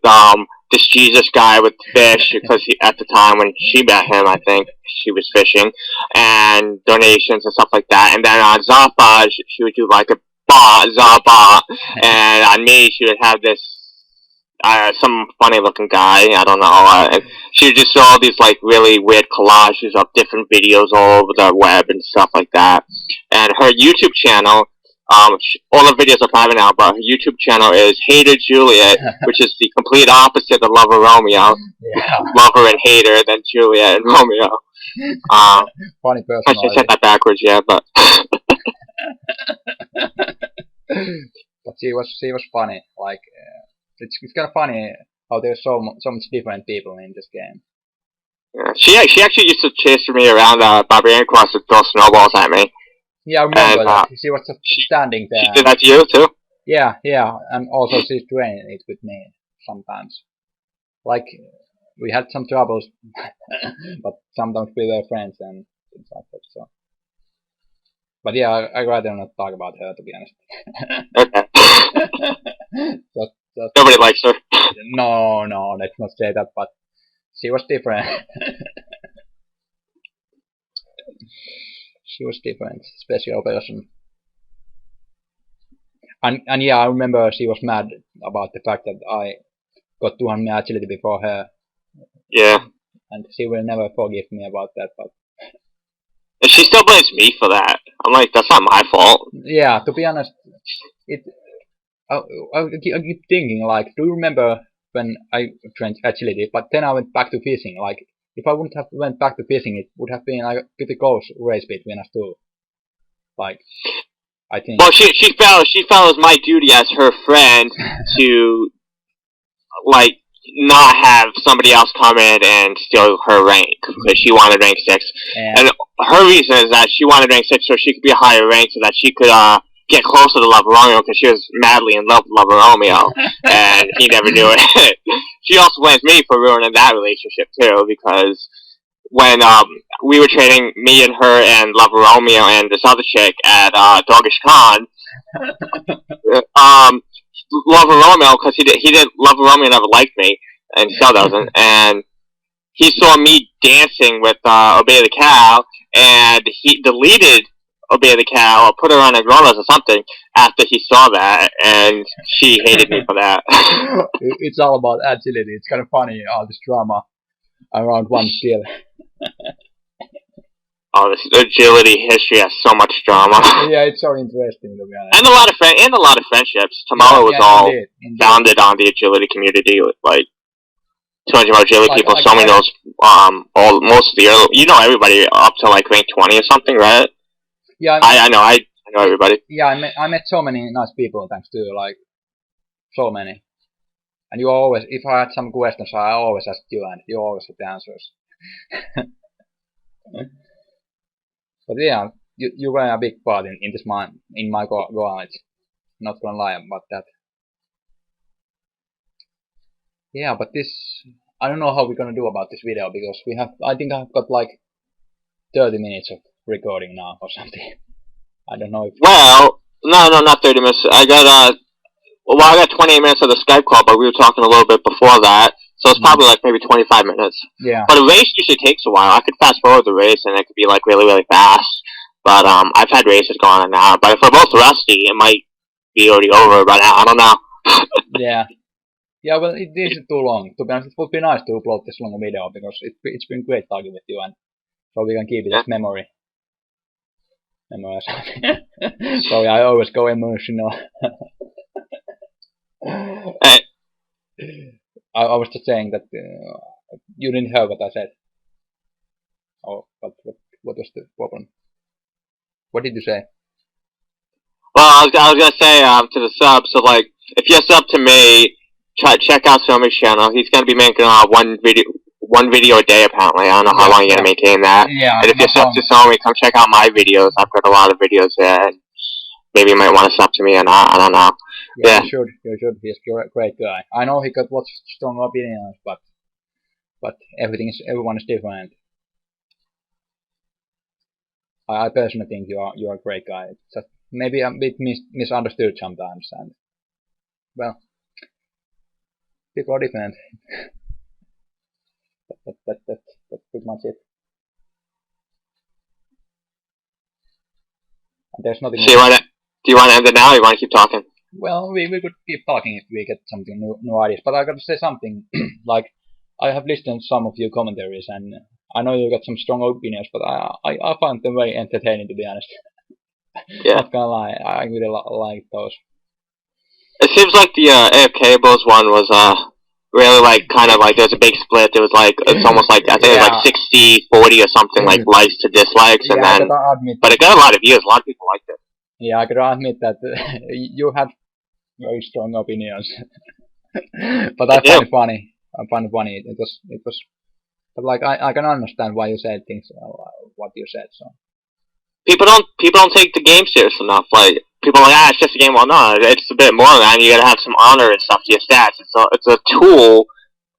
this Jesus guy with fish, because at the time when she met him, I think she was fishing, and donations and stuff like that. And then on Zapa, she would do like a Zaba, and on me, she would have this some funny looking guy, I don't know, and she would just do all these like really weird collages of different videos all over the web and stuff like that. And her YouTube channel, all the videos are private now, but her YouTube channel is Hater Juliet, which is the complete opposite of Lover Romeo. Yeah. Lover and hater, then Juliet and Romeo. Funny person. I should said that backwards, yeah, but. But she was funny. Like it's kind of funny how there's so much different people in this game. Yeah, she actually used to chase me around Barbarian Cross and throw snowballs at me. Yeah, I remember that. She was just standing there. She did that to you, too? Yeah, and also she's training it with me sometimes. Like, we had some troubles, but sometimes we were friends and things like that, so. But yeah, I'd rather not talk about her, to be honest. Okay. Nobody likes her. No, let's not say that, but she was different. She was different, special person. And yeah, I remember she was mad about the fact that I got 200 agility before her. Yeah. And she will never forgive me about that, but... And she still blames me for that. I'm like, that's not my fault. Yeah, to be honest, I keep thinking, like, do you remember when I trained agility, but then I went back to fishing, like, if I wouldn't have went back to fishing, it would have been like a pretty close race between us two. Like, I think. Well, she felt it was my duty as her friend to, like, not have somebody else come in and steal her rank, because she wanted rank 6. And her reason is that she wanted rank 6 so she could be a higher rank, so that she could get closer to Lover Romeo, because she was madly in love with Lover Romeo, and he never knew it. She also blames me for ruining that relationship too, because when we were training, me and her and Love Romeo and this other chick at Doggish Con. Love Romeo, because he did Love Romeo never liked me, and he still doesn't. And he saw me dancing with Obey the Cow, and he deleted Obey the Cow or put her on Agromas or something after he saw that, and she hated me for that. It's all about agility. It's kind of funny, all this drama around one skill. Oh, this agility history has so much drama. Yeah, it's so interesting to be honest. And a lot of friendships. Tomorrow was all indeed. Founded on the agility community, with like 200 agility people. So many knows most of the early, everybody up to like rank 20 or something, right? Yeah, I know everybody. Yeah, I met so many nice people thanks to like so many. And you always, if I had some questions, I always ask you, and you always have the answers. But yeah, you were a big part in this in my college. Not gonna lie about that. Yeah, but this, I don't know how we're gonna do about this video, because I think I've got like 30 minutes of recording now or something. I don't know if... Well, no, not 30 minutes. I got 28 minutes of the Skype call, but we were talking a little bit before that, so it's probably like maybe 25 minutes. Yeah. But a race usually takes a while. I could fast forward the race, and it could be like really, really fast. But I've had races go on an hour. But if we're both rusty, it might be already over. But I don't know. Yeah. Yeah, well, it isn't too long. To be honest, it would be nice to upload this long video, because it's been great talking with you, and so we can keep it as memory. Sorry, I always go emotional. Hey. I was just saying that you didn't hear what I said. Oh, what was the problem? What did you say? Well, I was gonna say to the subs, so like, if you're sub to me, check out Somi's channel. He's gonna be making one video a day apparently. I don't know how long you're gonna maintain that. Yeah. And if you're sub to Somi, come check out my videos. I've got a lot of videos there. And maybe you might want to sub to me or not. I don't know. Yeah, you should. He's a great guy. I know he got lots of strong opinions, but everyone is different. I personally think you are a great guy. It's just maybe a bit misunderstood sometimes, and well, people are different. That's pretty much it. And there's nothing. So do you want to end it now, or you want to keep talking? Well, we could keep talking if we get something new ideas. But I got to say something. Like, I have listened to some of your commentaries, and I know you got some strong opinions, but I find them very entertaining, to be honest. Yeah. Not gonna lie, I really like those. It seems like the AFK Bulls one was really like kind of like there's a big split. It was like it's almost like I think it was like 60-40 or something, like likes to dislikes, and then but it got a lot of views. A lot of people liked it. Yeah, I gotta admit that you have very strong opinions, but I find it funny. I find it funny. It was, but like I can understand why you said things what you said. So people don't take the game serious enough. Like people are like, it's just a game. Well, no, it's a bit more than that. You gotta have some honor and stuff to your stats. It's a tool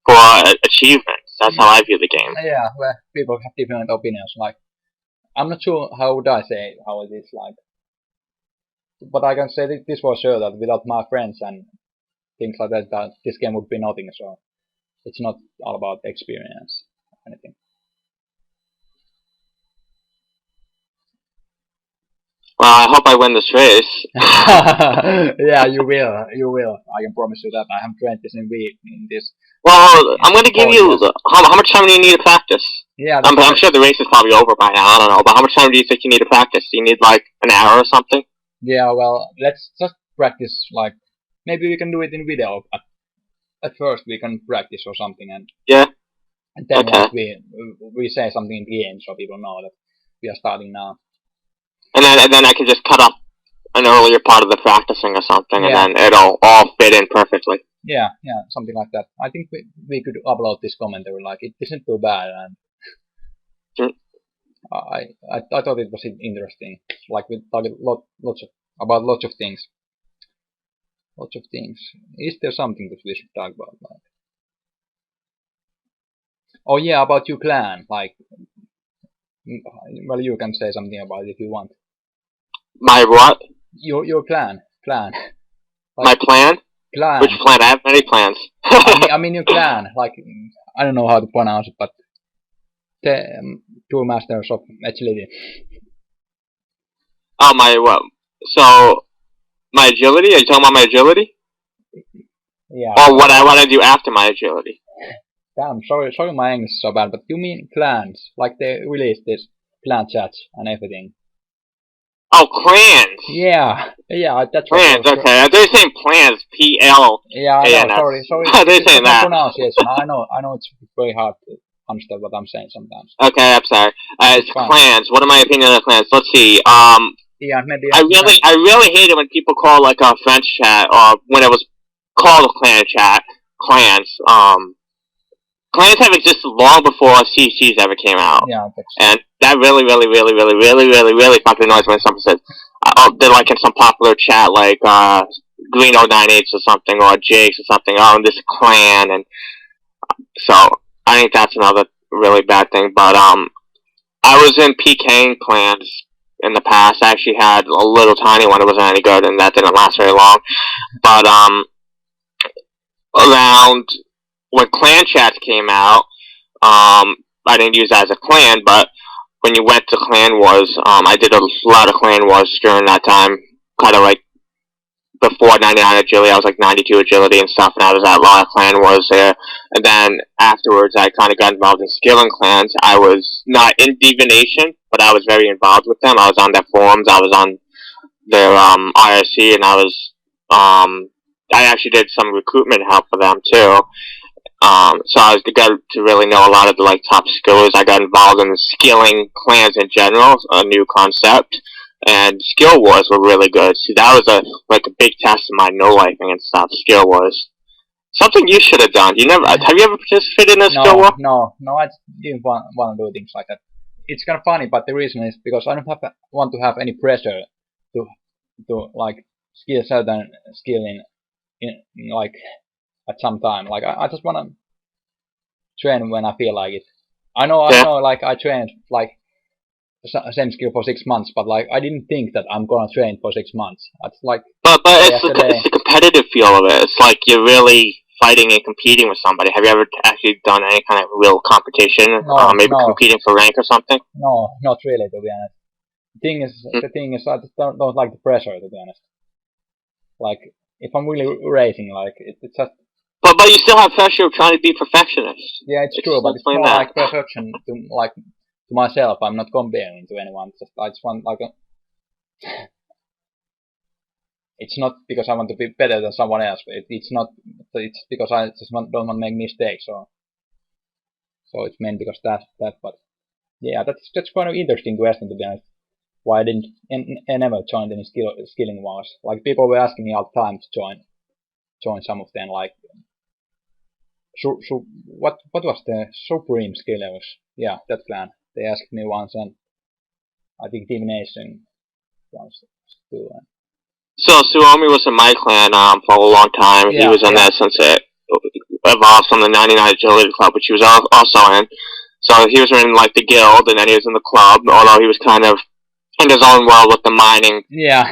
for achievements. That's how I view the game. Yeah, well, people have different opinions. Like, I'm not sure how would I say how it is like. But I can say this for sure, that without my friends and things like that this game would be nothing. So it's not all about experience or anything. Well, I hope I win this race. Yeah, you will. You will. I can promise you that. I have trained this in this. Well, I'm going to give you how much time do you need to practice? Yeah, I'm sure the race is probably over by now. I don't know, but how much time do you think you need to practice? Do you need like an hour or something? Yeah, well, let's just practice. Like, maybe we can do it in video. At first, we can practice or something, and then like, we say something in the game so people know that we are starting now. And then I can just cut up an earlier part of the practicing or something, and then it'll all fit in perfectly. Yeah, something like that. I think we could upload this commentary. Like, it isn't too bad, and I thought it was interesting. Like, we talked about lots of things. Lots of things. Is there something that we should talk about? Like, Oh yeah, about your clan. Like, well, you can say something about it if you want. My what? Your clan. Like, my plan? Clan. Which plan? I have many plans. I mean your clan. Like, I don't know how to pronounce it, but the two masters of agility. Oh, my what? So, my agility? Are you talking about my agility? Yeah. Or what I want to do after my agility? Damn, sorry my English is so bad, but you mean clans? Like they released this clan chats and everything. Oh, clans! Yeah, that's clans, what okay. They're saying plans, P-L. Yeah, I know, sorry. They're saying that. Pronunciation. I know it's very hard to understand what I'm saying sometimes. Okay, I'm sorry. It's clans. What are my opinions on clans? Let's see. Yeah, maybe. I really hate it when people call like a French chat, or when it was called a clan chat, clans. Clans have existed long before CCs ever came out. Yeah, and that really fucking annoys me when someone says, they're like in some popular chat like Green 098 or something, or Jakes or something, oh, this clan, and so I think that's another really bad thing. But I was in PKing clans in the past. I actually had a little tiny one that wasn't any good, and that didn't last very long. But around when clan chats came out, I didn't use that as a clan, but when you went to Clan Wars, I did a lot of Clan Wars during that time, kind of like before 99 agility. I was like 92 agility and stuff, and I was at a lot of Clan Wars there. And then afterwards, I kind of got involved in skilling clans. I was not in Divination, but I was very involved with them. I was on their forums, I was on their IRC, and I actually did some recruitment help for them too. So I got to really know a lot of the like top skillers. I got involved in skilling clans in general, a new concept, and skill wars were really good. See, that was a big test of my no-lifing and stuff. Skill wars, something you should have done. Have you ever participated in a skill war? No, I didn't want to do things like that. It's kind of funny, but the reason is because I don't want to have any pressure to like skill certain skill in like at some time. Like I just wanna train when I feel like it. I know, like I trained like same skill for 6 months, but like I didn't think that I'm gonna train for 6 months. It's like but it's the competitive feel of it. It's like you're really fighting and competing with somebody. Have you ever actually done any kind of real competition? Maybe competing for rank or something? No, not really, to be honest. The thing is, I just don't like the pressure, to be honest. Like, if I'm really racing, like, it's just... But you still have pressure of trying to be perfectionist. Yeah, it's true, but it's more like perfection to myself. I'm not comparing to anyone. I just want, like, it's not because I want to be better than someone else. It's because I just don't want to make mistakes. So it's mainly because that. But yeah, that's kind of interesting question, to be honest. Why I didn't never join any skilling wars? Like, people were asking me all the time to join some of them. Like, what was the Supreme Skillers? Yeah, that clan. They asked me once, and I think Divination once too. So Suomi was in my clan for a long time. Yeah, he was in there since it evolved from the 99 Agility Club, which he was also in. So he was in like the guild, and then he was in the club, although he was kind of in his own world with the mining. Yeah.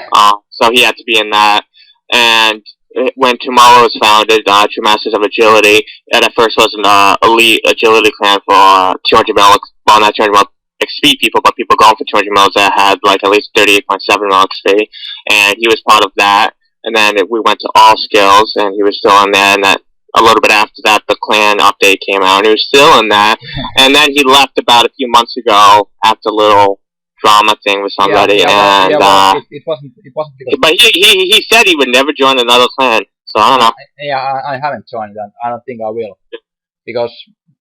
So he had to be in that. And when Tomorrow was founded, True Masters of Agility, and at first was an elite agility clan for 200 mil, well, not 200 mil XP people, but people going for 200 mils that had like at least 38.7 mil XP, and he was part of that. And then we went to All Skills, and he was still in there, and that a little bit after that, the clan update came out, and he was still in that. And then he left about a few months ago after a little drama thing with somebody, it wasn't because... But he said he would never join another clan, so I don't know. Yeah, I haven't joined that. I don't think I will. Because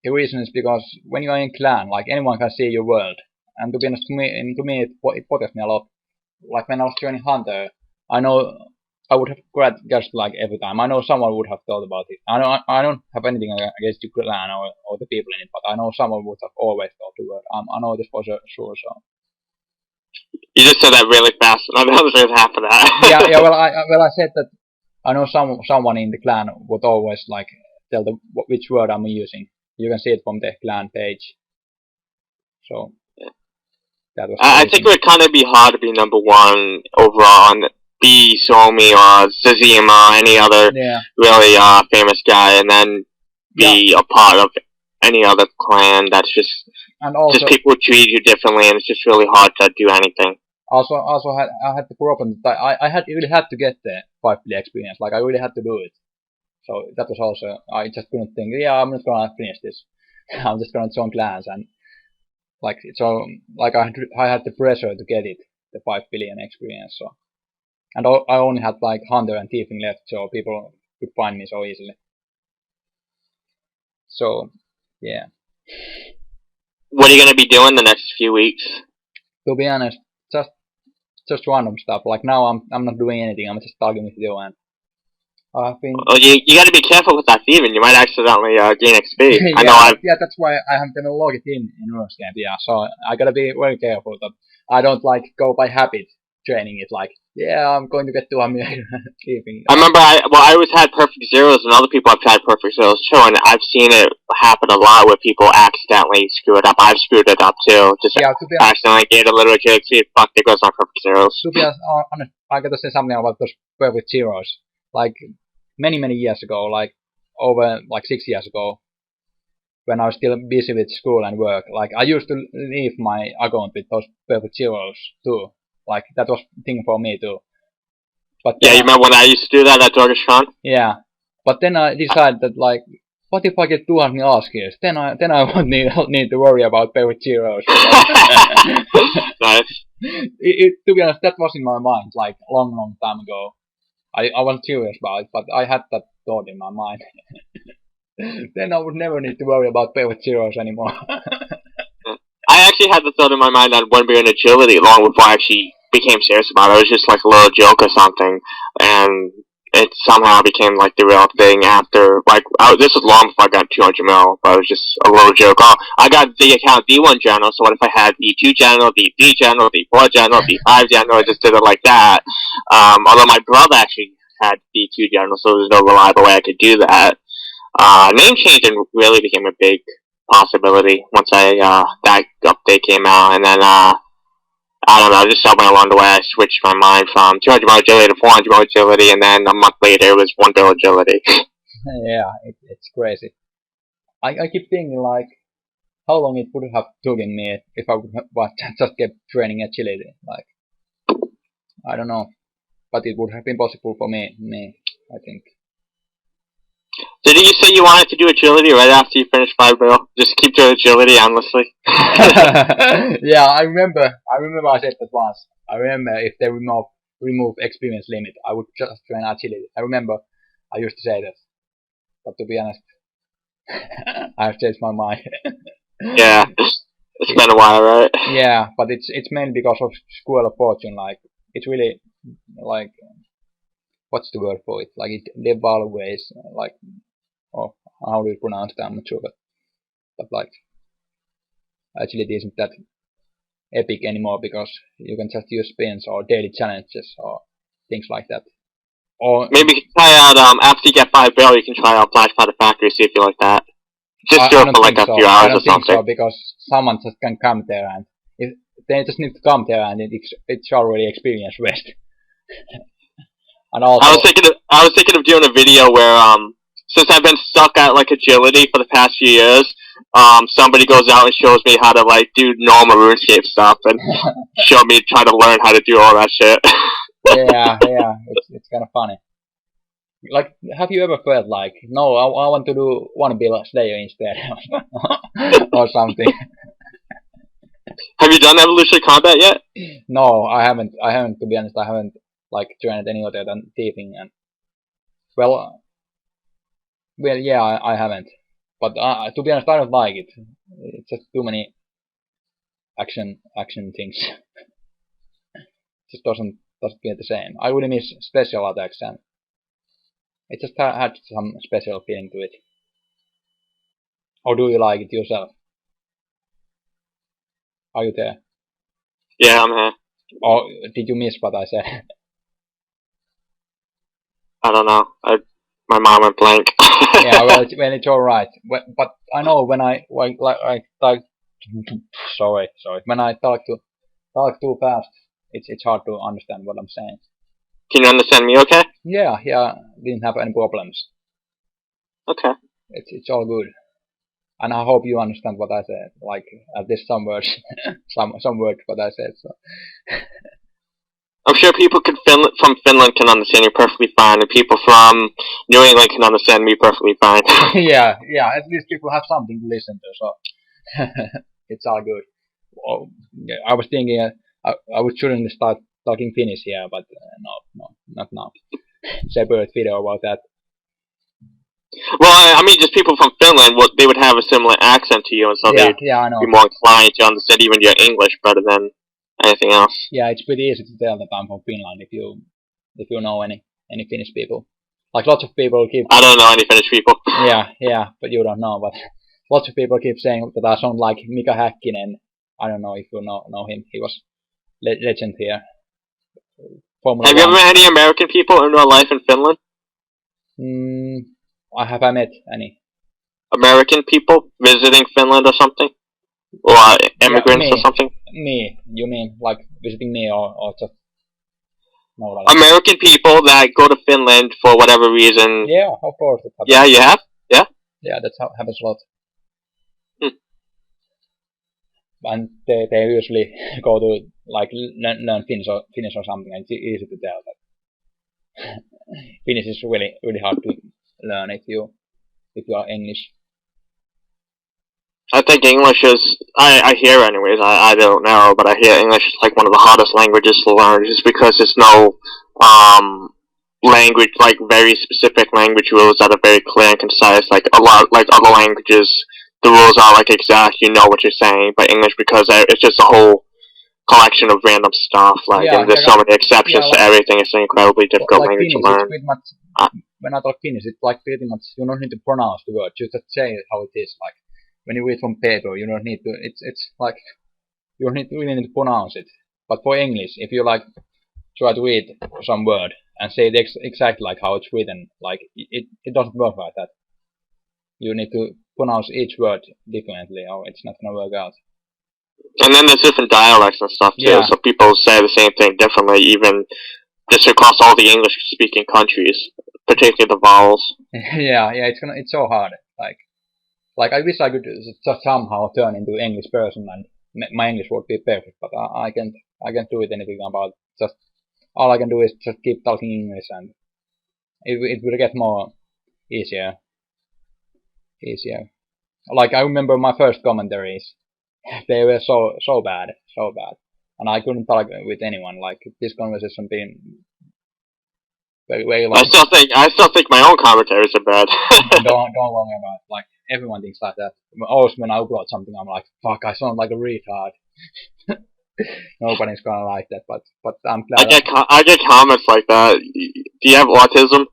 the reason is because when you are in clan, like, anyone can see your world. And to be honest, to me it bothers me a lot. Like, when I was joining Hunter, I know I would have guessed like every time. I know someone would have thought about it. I don't have anything against the clan or the people in it, but I know someone would have always thought the word. I know this for sure, so... You just said that really fast, and I was just half of that. yeah. Well, I said that I know someone in the clan would always like tell which word I'm using. You can see it from the clan page. So that was. I think it would kind of be hard to be number one overall on be Suomi or Zazima, any other really famous guy, and then be a part of any other clan. That's just people treat you differently, and it's just really hard to do anything. Also, I had the problem that I really had to get the 5-play experience. Like I really had to do it. So that was also I just couldn't think. Yeah, I'm not gonna finish this. I'm just gonna join clans and like so. Like I had the pressure to get it, the 5 billion experience. So. And I only had like Hunter and Thieving left, so people could find me so easily. So, yeah. What are you gonna be doing the next few weeks? To be honest, just random stuff. Like now, I'm not doing anything. I'm just talking with you, and I think. Well, you gotta be careful with that thieving. You might accidentally gain XP. I know. Yeah, that's why I haven't been logged in RuneScape. Yeah, so I gotta be very careful that I don't like go by habit training it. Like, yeah, I'm going to get to a million thieving. I remember I always had perfect zeros, and other people have tried perfect zeros too, and I've seen it happen a lot where people accidentally screw it up. I've screwed it up too. Just accidentally gave a little bit of XP. Fuck, it goes on perfect zeros. To be honest, I gotta say something about those perfect zeros. Like many years ago, like over like 6 years ago, when I was still busy with school and work, like I used to leave my account with those perfect zeros too. Like that was a thing for me too. But yeah, you remember when I used to do that at Dorgashon? Yeah, but then I decided that like, what if I get 200 skills? Then I won't need to worry about perfect zeros. Nice. To be honest, that was in my mind like long time ago. I wasn't serious about it, but I had that thought in my mind. Then I would never need to worry about perfect zeros anymore. I actually had the thought in my mind that when we were in agility long before I actually became serious about it. It was just like a little joke or something, and it somehow became like the real thing after, like, this was long before I got 200 mil, but it was just a little joke. Oh, I got the account D1 general, so what if I had D2 general, D3 general, D4 general, D5 general? I just did it like that. Although my brother actually had D2 general, so there's no reliable way I could do that. Name changing really became a big possibility once that update came out, and then I don't know, just somewhere along the way I switched my mind from 200 mil agility to 400 mil agility, and then a month later it was 1 bill agility. Yeah, it's crazy. I keep thinking like, how long it would have taken me if I would have just kept training agility. Like, I don't know, but it would have been possible for me, I think. Didn't you say you wanted to do agility right after you finished 5 mil? Just keep doing agility endlessly? Yeah, I remember I said that once. I remember if they remove experience limit, I would just train agility. I remember I used to say that. But to be honest, I have changed my mind. Yeah, it's been a while, right? Yeah, but it's mainly because of School of Fortune. Like, it's really, like, what's the word for it? Like, it devaluates, like, oh, how do you pronounce that? I'm not sure, but like, agility isn't that epic anymore because you can just use spins or daily challenges or things like that. Or maybe you can try out, after you get 5 bill, you can try out Flash Powder Factory, see if you like that. Just do it for like a few hours or something. I don't think so, because someone just can come there and they just need to come there and it's already experience waste. And also, I was thinking of doing a video where since I've been stuck at like agility for the past few years, somebody goes out and shows me how to like do normal RuneScape stuff and show me try to learn how to do all that shit. yeah, it's kind of funny. Like, have you ever felt like, no, I want to do 1 bill Slayer instead, or something? Have you done Evolutionary Combat yet? No, I haven't. To be honest, I haven't like trained any other than thieving, and well, yeah, I haven't. But to be honest, I don't like it. It's just too many action things. Just doesn't feel the same. I really miss special attacks, and it just had some special feeling to it. Or do you like it yourself? Are you there? Yeah, I'm here. Or did you miss what I said? I don't know. my mind went blank. Yeah, well, it's all right. But I know when I talk, sorry, when I talk too fast, it's hard to understand what I'm saying. Can you understand me? Okay. Yeah, didn't have any problems. Okay. It's all good. And I hope you understand what I said. Like at least some words, some words what I said. So. I'm sure people from Finland can understand you perfectly fine, and people from New England can understand me perfectly fine. yeah. At least people have something to listen to, so it's all good. Oh, yeah, I was thinking I shouldn't start talking Finnish here, but no, not now. Separate video about that. Well, I mean, just people from Finland, they would have a similar accent to you, and so they'd I know. be more inclined to understand even your English better than anything else. Yeah, it's pretty easy to tell that I'm from Finland if you know any Finnish people. Like lots of people keep. I don't know any Finnish people. Yeah, but you don't know. But lots of people keep saying that I sound like Mika Häkkinen. I don't know if you know him. He was legend here. Formula Have you ever 1. met any American people in real life in Finland? Have I met any? American people visiting Finland or something? Or immigrants or something? Me? You mean like visiting me or just... No, American people that go to Finland for whatever reason. Yeah, of course. Yeah, you have? Yeah? Yeah, that happens a lot. And they usually go to like learn Finnish or something, and it's easy to tell that Finnish is really hard to learn if you are English. I think English is, I hear anyways, I don't know, but I hear English is like one of the hardest languages to learn just because there's no language, like very specific language rules that are very clear and concise, like a lot, like other languages, the rules are like exact, you know what you're saying, but English, because it's just a whole collection of random stuff, like, and there's so many exceptions to everything, it's an incredibly difficult language to learn. When I talk Finnish, it's like pretty much, you don't need to pronounce the word, you just say it how it is, like, when you read from paper, you don't need to, it's like, you don't really need to pronounce it. But for English, if you like, try to read some word, and say it exactly like how it's written, like, it doesn't work like that. You need to pronounce each word differently, or it's not gonna work out. And then there's different dialects and stuff too, so people say the same thing differently, even just across all the English-speaking countries, particularly the vowels. yeah, it's so hard. Like I wish I could just somehow turn into an English person and my English would be perfect, but I can't do it anything about it. Just all I can do is just keep talking English, and it will get more easier. Like I remember my first commentaries, they were so bad, and I couldn't talk with anyone. Like this conversation being very long. I still think my own commentaries are bad. don't worry about it. Like everyone thinks like that. Always when I upload something, I'm like, fuck, I sound like a retard. Nobody's gonna like that, but I'm glad. I get comments like that. Do you have autism?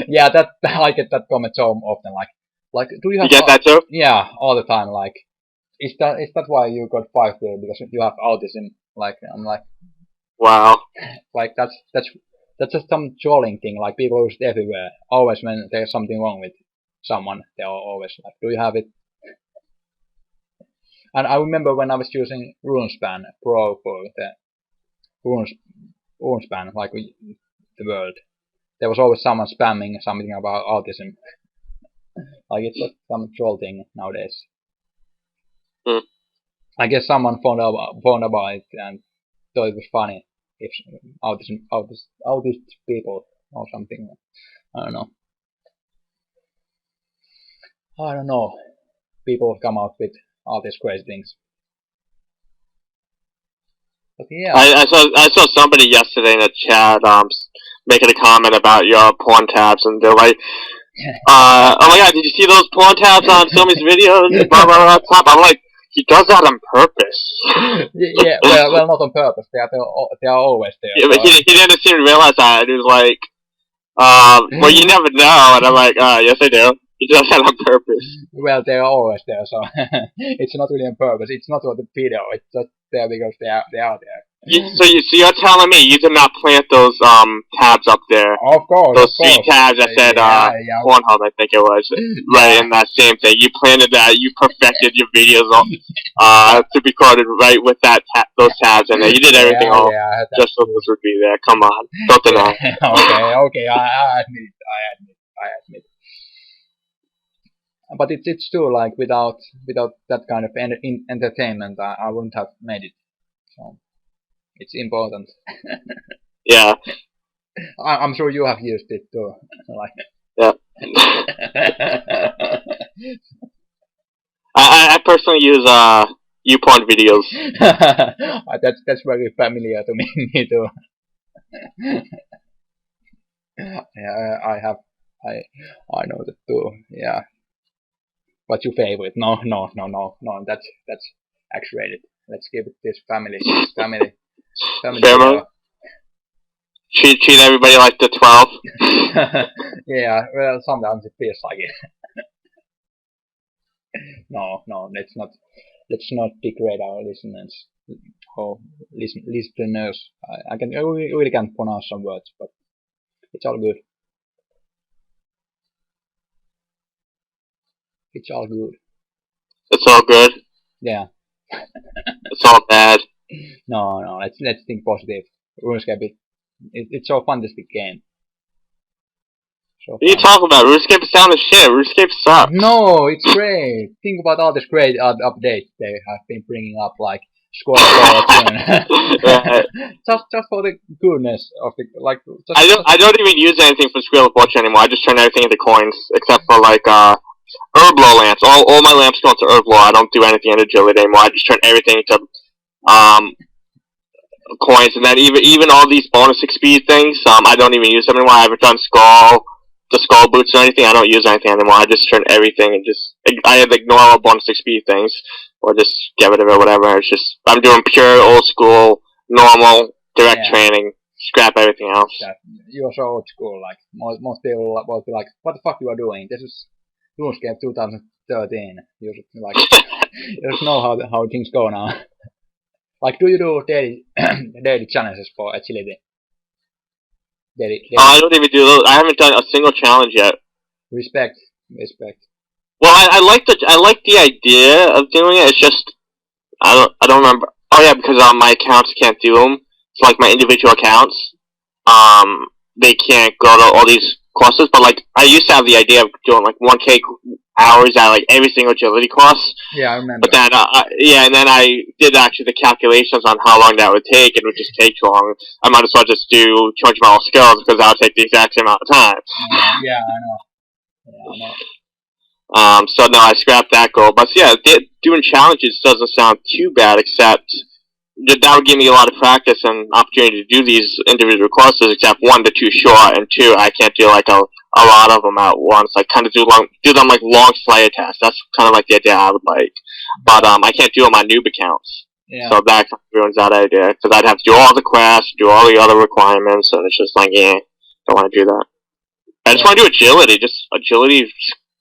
Yeah, I get that comment so often. Like, do you have? You get that too? Yeah, all the time. Like, is that why you got 5 there because you have autism? Like, I'm like, wow. Like that's just some trolling thing. Like people use it everywhere. Always when there's something wrong with someone, they are always like, do you have it? And I remember when I was using RuneSpan Pro for the RuneSpan, like the world, there was always someone spamming something about autism. Like it's just some troll thing nowadays. I guess someone found about it and thought it was funny if autist people or something. I don't know. People come out with all these crazy things. But yeah. I saw somebody yesterday in the chat making a comment about your porn tabs, and they're like, oh my god, did you see those porn tabs on Somi's videos? Blah blah blah. Top. I'm like, he does that on purpose. Yeah, well, not on purpose. They are always there. Yeah, but he didn't seem to realize that. And he was like, well, you never know. And I'm like, yes, I do. He does that on purpose. Well, they are always there, so it's not really on purpose. It's not for the video. It's just there because they are there. So you're telling me you did not plant those tabs up there? Of course. Those three tabs that said Pornhub, I think it was, right in that same thing. You planted that. You perfected your videos to be recorded right with those tabs in there. You did everything just so this would be there. Come on, don't deny. Okay. I admit. But it's true. Like without that kind of entertainment, I wouldn't have made it. So it's important. Yeah. I'm sure you have used it too. Like. Yeah. I personally use YouPorn videos. That's very familiar to me too. Yeah, I know that too. Yeah. What's your favorite? No. That's X-rated. Let's give it this family. Treat everybody like the 12. Yeah, well, sometimes it feels like it. No, let's not degrade our listeners. Or listeners. I really can't pronounce some words, but it's all good. It's all good. It's all good. Yeah. It's all bad. No. Let's think positive. RuneScape. It's so fantastic game. What are you talking about? RuneScape is sound as shit. RuneScape sucks. No, it's great. Think about all these great updates they have been bringing up, like score just for the goodness of the like. I don't even use anything from Square of Fortune anymore. I just turn everything into coins, except for like Herblore lamps. All my lamps go into Herblore. I don't do anything in agility anymore. I just turn everything into coins, and then even all these bonus XP things, I don't even use them anymore. I haven't done the skull boots or anything. I don't use anything anymore. I just turn everything and I ignore all bonus XP things, or just get rid of it, whatever. It's just I'm doing pure old school, normal, direct training. Scrap everything else. Yeah, you're so old school. Like most people will be like, "What the fuck you are doing? This is RuneScape 2013. You should, like, you just know how things go now." Like, do you do daily challenges for agility? Daily. I don't even do those. I haven't done a single challenge yet. Respect. Well, I like the idea of doing it. It's just I don't remember. Oh yeah, because my accounts can't do them. It's like my individual accounts. They can't go to all these courses. But like I used to have the idea of doing like 1K hours at like every single agility course. Yeah, I remember. But then and then I did actually the calculations on how long that would take, and it would just take too long. I might as well just do 200 mile skills because that would take the exact same amount of time. Yeah, I know. So no, I scrapped that goal. But yeah, doing challenges doesn't sound too bad, except that would give me a lot of practice and opportunity to do these individual courses. Except one, they're too short, and two, I can't do like a lot of them at once. I kind of do them like long Slayer tests. That's kind of like the idea I would like. But I can't do them on noob accounts. Yeah. So that kind of ruins that idea because I'd have to do all the quests, do all the other requirements, and it's just like don't want to do that. I just want to do agility. Just agility.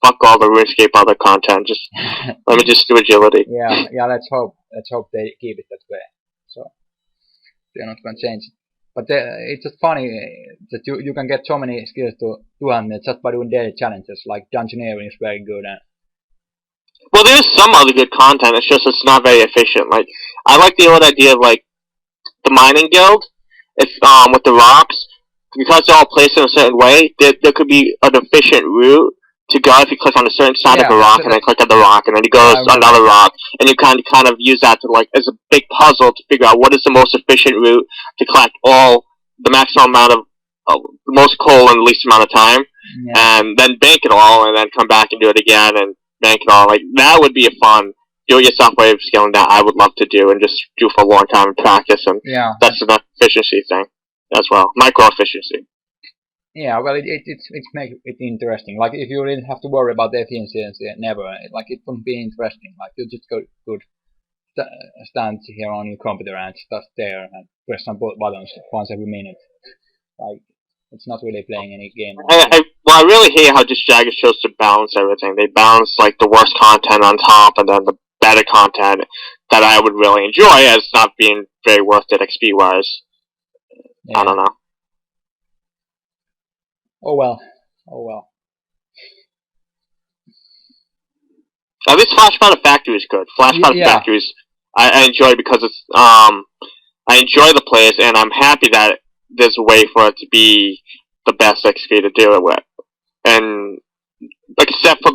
Fuck all the RuneScape other content. Just let me just do agility. Yeah. Let's hope they keep it that way. So they're not going to change it. But it's just funny that you can get so many skills to 200 just by doing daily challenges. Like dungeoneering is very good. Well, there's some other good content. It's not very efficient. Like I like the old idea of like the mining guild. If with the rocks, because they're all placed in a certain way, there could be an efficient route to go if you click on a certain side of a rock and then click on the rock and then you go to another rock and you kind of use that to like as a big puzzle to figure out what is the most efficient route to collect all the maximum amount of the most coal in the least amount of time and then bank it all and then come back and do it again and bank it all. Like that would be a fun do-it-yourself way of scaling that I would love to do and just do for a long time and practice and that's an efficiency thing as well. Micro efficiency. Yeah, well, it makes it interesting. Like, if you didn't have to worry about the efficiency, never. Like, it wouldn't be interesting. Like, you just could stand here on your computer and just there and press some buttons once every minute. Like, it's not really playing any game. I really hate how Jagged chose to balance everything. They balance, like, the worst content on top and then the better content that I would really enjoy as not being very worth it XP wise. Yeah. I don't know. Oh well. Oh well. At least Flash Powder Factory is good. Flash Powder Factory is I enjoy because it's I enjoy the players and I'm happy that there's a way for it to be the best XP to do it with. And except for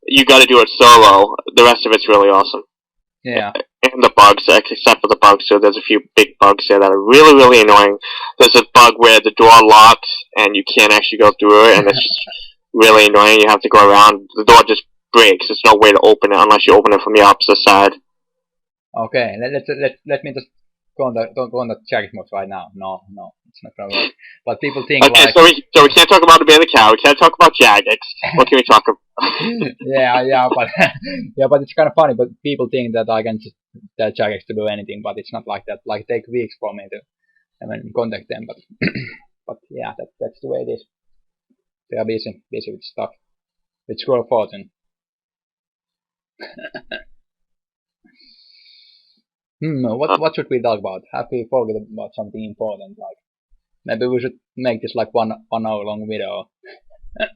you gotta do it solo, the rest of it's really awesome. Yeah. And the bugs, except for the bugs, so there's a few big bugs there that are really, really annoying. There's a bug where the door locks and you can't actually go through it, and it's just really annoying. You have to go around. The door just breaks. There's no way to open it unless you open it from the opposite side. Okay, let me just go on the jacket mode right now. No, it's not gonna work. But people think okay, so we can't talk about the Bailey Cow. We can't talk about Jagex. What can we talk about? but it's kind of funny. But people think that I can just tell Jagex to do anything, but it's not like that. Like, take weeks for me to contact them. But but yeah, that's the way it is. They are busy with stuff. With Squirrel Fortune. What should we talk about? Have we forgotten about something important? Like, maybe we should make this like 1 hour long video.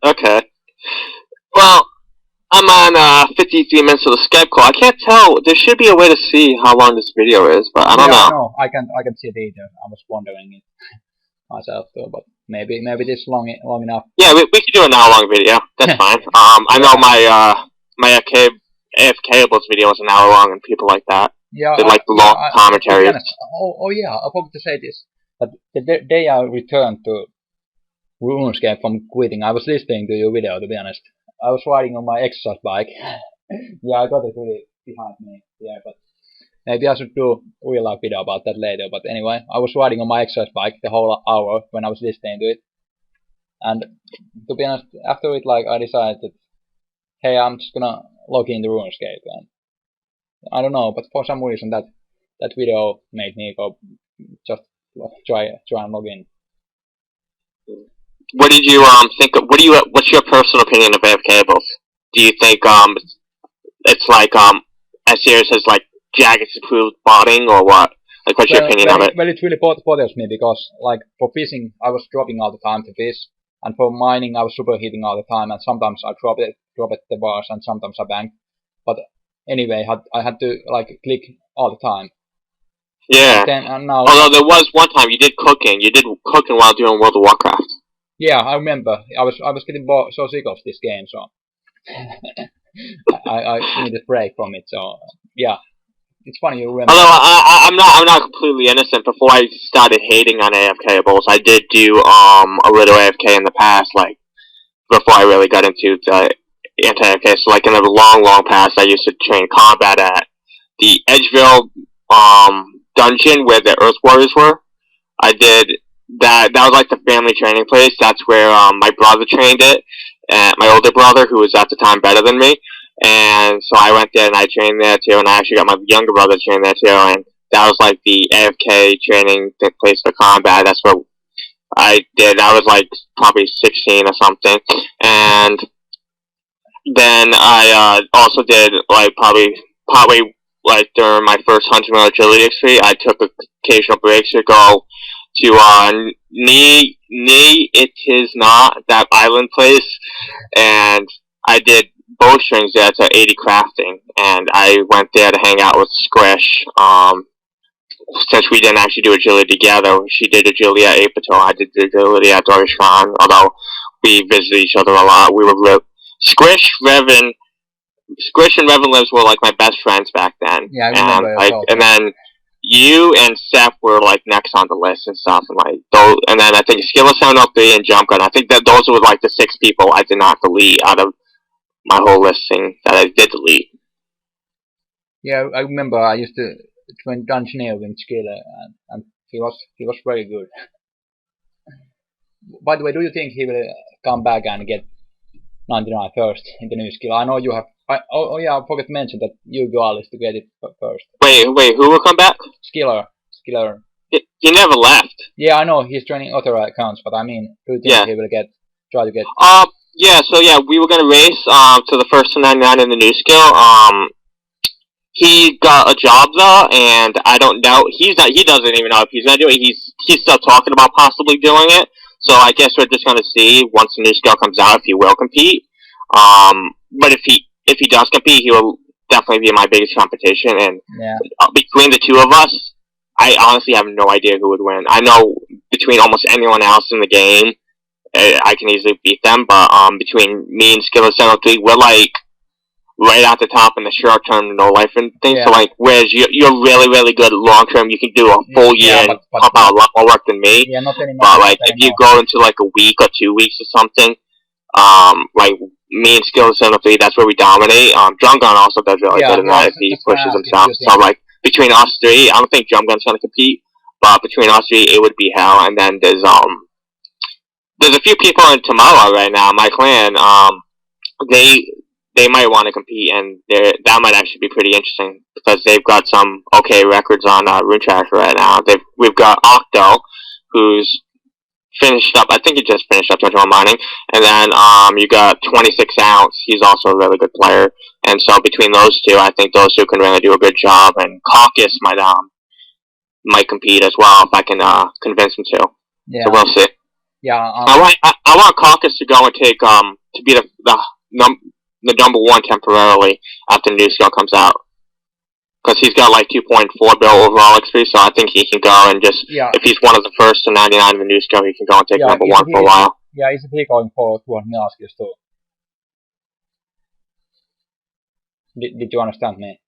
Okay. Well, I'm on 53 minutes of the Skype call. I can't tell. There should be a way to see how long this video is, but I don't know. No, I can see it either. I was wondering it myself too, but maybe this long enough. Yeah, we could do an hour long video. That's fine. I know my AFKables video was an hour long, and people like that. Yeah, they like the long commentaries. Oh yeah, I forgot to say this. But the day I returned to RuneScape from quitting, I was listening to your video, to be honest. I was riding on my exercise bike. Yeah, I got it really behind me. Yeah, but maybe I should do a real life video about that later. But anyway, I was riding on my exercise bike the whole hour when I was listening to it. And to be honest, after it, like, I decided that, hey, I'm just gonna log into RuneScape. And I don't know, but for some reason that video made me go just try and log in. What did you think? What's your personal opinion of AFKables? Do you think it's like as serious as like Jagex improved botting, or what? Like, what's your opinion of it? Well, it really bothers me because, like, for fishing I was dropping all the time to fish, and for mining I was superheating all the time, and sometimes I drop at the bars, and sometimes I banked. But anyway, I had to like click all the time. Yeah. And now, although there was one time you did cooking. You did cooking while doing World of Warcraft. Yeah, I remember. I was getting so sick of this game, so I needed a break from it. So yeah, it's funny you remember. Although I'm not completely innocent. Before I started hating on AFKables, I did do a little AFK in the past, like before I really got into the anti-AFK. So like in the long past, I used to train combat at the Edgeville dungeon where the Earth Warriors were. I did that. That was like the family training place. That's where my brother trained it, and my older brother, who was at the time better than me. And so I went there and I trained there too, and I actually got my younger brother trained there too. And that was like the AFK training place for combat. That's what I did. I was like probably 16 or something, and then I also did like probably like during my first 100 mile agility XP, I took occasional breaks to go to Ni It Is Not, that island place, and I did bowstrings there to 80 crafting, and I went there to hang out with Squish. Since we didn't actually do agility together, she did agility at Apato, I did agility at Dorishan, although we visited each other a lot. We were Squish and Revan Lives were like my best friends back then. Yeah, I remember. And then you and Seth were like next on the list and stuff, and like those. And then I think Skilla 703 and Jump Gun. I think that those were like the 6 people I did not delete out of my whole listing that I did delete. Yeah, I remember. I used to train Dungeoneer with Skilla, and he was very good. By the way, do you think he will come back and get 99 first in the new skill? I know you have. Oh yeah, I forgot to mention that you go is to get it first. Wait, who will come back? Skiller. He never left. Yeah, I know he's joining other accounts, but I mean, do you think he will try to get? Yeah. So yeah, we were gonna race to the first to 99 in the new skill. he got a job though, and I don't know. He doesn't even know if he's gonna do it. He's still talking about possibly doing it. So I guess we're just gonna see once the new skill comes out if he will compete. But if he does compete, he will definitely be my biggest competition. And between the two of us, I honestly have no idea who would win. I know between almost anyone else in the game, I can easily beat them. But between me and Skill 703, we're like right at the top in the short term, no life and things. So like, whereas you're really, really good long term, you can do a full year and pump out a lot more work than me. Not anymore, but like, if you go into like a week or 2 weeks or something, like me and Skill 703, that's where we dominate. Drumgun also does really good in that if he pushes himself. So like, between us three, I don't think Drumgun's gonna compete, but between us three, it would be hell. And then there's a few people in Tamala right now, my clan. They might want to compete, and that might actually be pretty interesting because they've got some okay records on RuneScape right now. We've got Octo, who's finished up. I think he just finished up 21 mining, and then you got 26 Ounce. He's also a really good player, and so between those two, I think those two can really do a good job. And Caucus might compete as well if I can convince him to. Yeah. So we'll see. Yeah. I want Caucus to go and take to be the number one temporarily after the new skill comes out. Because he's got like 2.4 bill overall XP, so I think he can go and just, if he's one of the first to 99 in the new skill, he can go and take number one for a while. Yeah, isn't he going for 200 mil skills too? Did you understand me?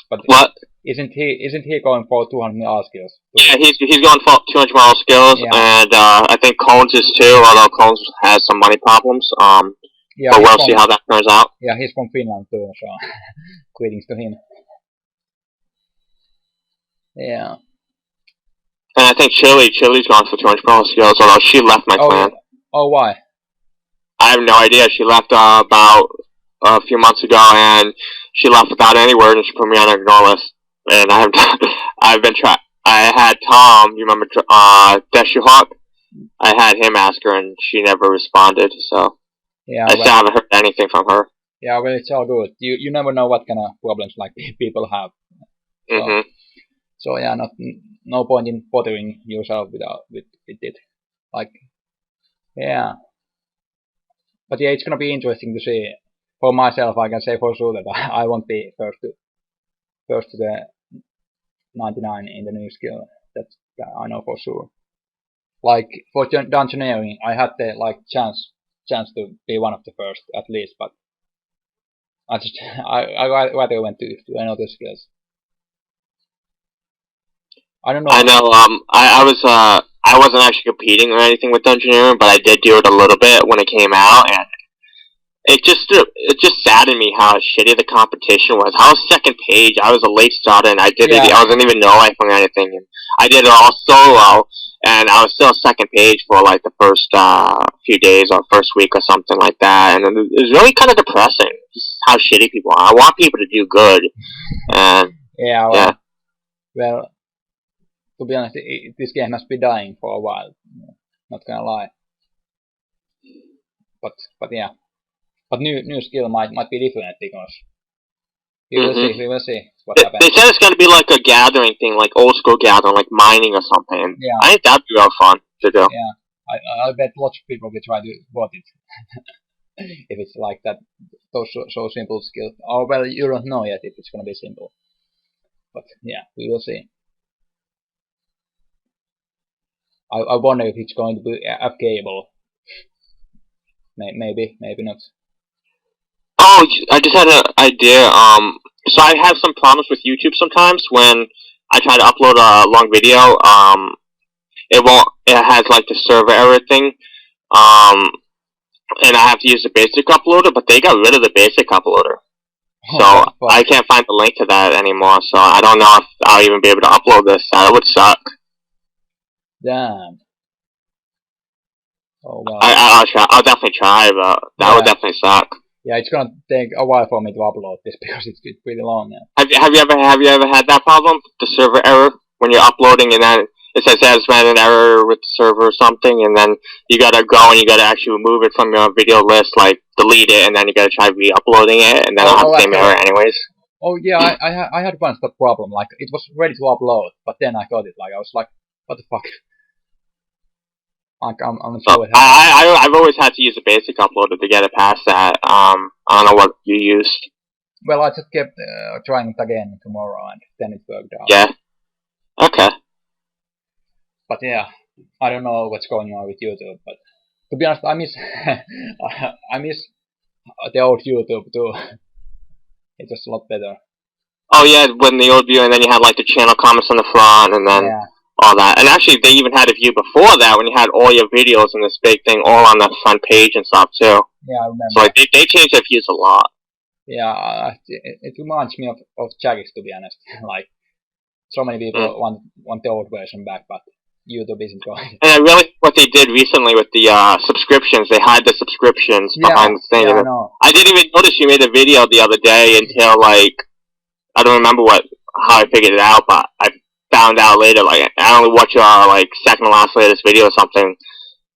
But what? Isn't he going for 200 mil skills? Yeah, he's going for 200 mil skills, and I think Cones is too, although Cones has some money problems. But we'll see how that turns out. Yeah, he's from Finland too, so greetings to him. Yeah. And I think Chili's gone for 200 pro skills, although she left my clan. Oh, why? I have no idea. She left about a few months ago, and she left without any word, and she put me on her ignore list. And I've been trying. I had Tom, you remember Deshuhawk? I had him ask her, and she never responded, so... Yeah, I still haven't heard anything from her. Yeah, well, it's all good. You never know what kind of problems like people have. So, so yeah, no point in bothering yourself with it. Like, yeah. But yeah, it's gonna be interesting to see. For myself, I can say for sure that I won't be first to the 99 in the new skill. That I know for sure. Like for dungeoneering, I had the chance to be one of the first at least, but I rather went to another skills. I don't know. I know. I wasn't actually competing or anything with dungeoneering, but I did do it a little bit when it came out, and it just saddened me how shitty the competition was. I was second page. I was a late starter, and I wasn't even no life or anything, and I did it all solo. And I was still second page for like the first few days or first week or something like that, and it was really kind of depressing. Just how shitty people are. I want people to do good, and well, to be honest, this game has been dying for a while. Not gonna lie. But yeah, but new skill might be different because we will see what happens. They said it's going to be like a gathering thing, like old school gathering, like mining or something. Yeah. I think that'd be real fun to do. Yeah, I bet lots of people will try to bot it. If it's like that, those so simple skills. Oh well, you don't know yet if it's going to be simple. But yeah, we will see. I wonder if it's going to be FKable. Maybe not. Oh, I just had an idea. So I have some problems with YouTube sometimes when I try to upload a long video. It has like the server error thing. And I have to use the basic uploader, but they got rid of the basic uploader. So I can't find the link to that anymore. So I don't know if I'll even be able to upload this. That would suck. Damn. Oh well. I'll definitely try, but that would definitely suck. Yeah, it's gonna take a while for me to upload this because it's pretty long now. Have you ever had that problem? The server error when you're uploading and then it says there's been an error with the server or something, and then you gotta go and you gotta actually remove it from your video list, like delete it, and then you gotta try re-uploading it, and then it'll have the same error anyways. Oh yeah, I had once that problem. Like it was ready to upload, but then I got it. Like I was like, what the fuck? Like I'm not sure. I've always had to use a basic uploader to get it past that. I don't know what you used. Well, I just kept trying it again tomorrow, and then it worked out. Yeah. Okay. But yeah, I don't know what's going on with YouTube. But to be honest, I miss I miss the old YouTube too. It was a lot better. Oh yeah, when the old view, and then you had like the channel comments on the front, and then all that. And actually, they even had a view before that when you had all your videos and this big thing all on the front page and stuff too. Yeah, I remember. So like they changed their views a lot. Yeah, it reminds me of Jagex, to be honest. Like so many people want the old version back, but YouTube isn't going. And I really what they did recently with the subscriptions, they hide the subscriptions behind the thing. Yeah, I know. I didn't even notice you made a video the other day until like I don't remember how I figured it out, but I found out later. Like I only watched your like second to last latest video or something,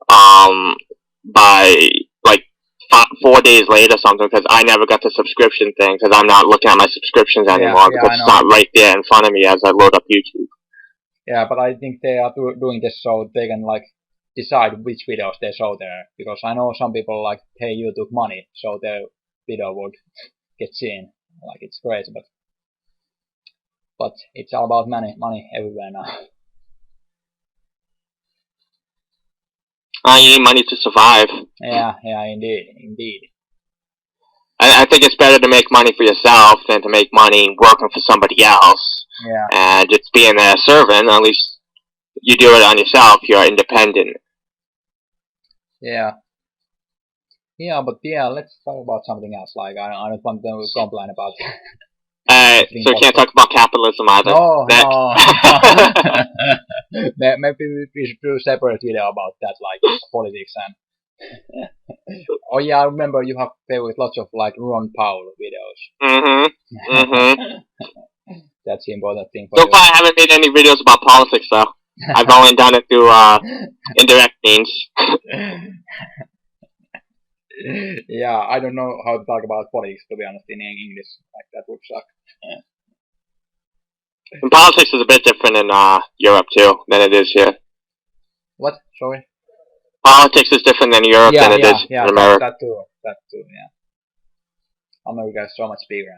by like 4 days later or something, because I never got the subscription thing because I'm not looking at my subscriptions anymore because it's not right there in front of me as I load up YouTube. Yeah, but I think they are doing this so they can like decide which videos they show there, because I know some people like pay YouTube money so their video would get seen. Like it's crazy, but it's all about money everywhere now. You need money to survive. Yeah, indeed. I think it's better to make money for yourself than to make money working for somebody else. Yeah. And just being a servant, at least you do it on yourself, you're independent. Yeah. Yeah, but yeah, let's talk about something else. Like, I don't want to complain about so we can't talk about capitalism either. No. Maybe we should do a separate video about that, like politics and. Oh yeah, I remember you have favorite lots of like Ron Paul videos. That's the important thing for you. So far, I haven't made any videos about politics though. I've only done it through indirect means. Yeah, I don't know how to talk about politics, to be honest, in English. Like, that would suck. And politics is a bit different in Europe too than it is here. What? Sorry? Politics is different in Europe than it is in America. That too, yeah. America is so much bigger.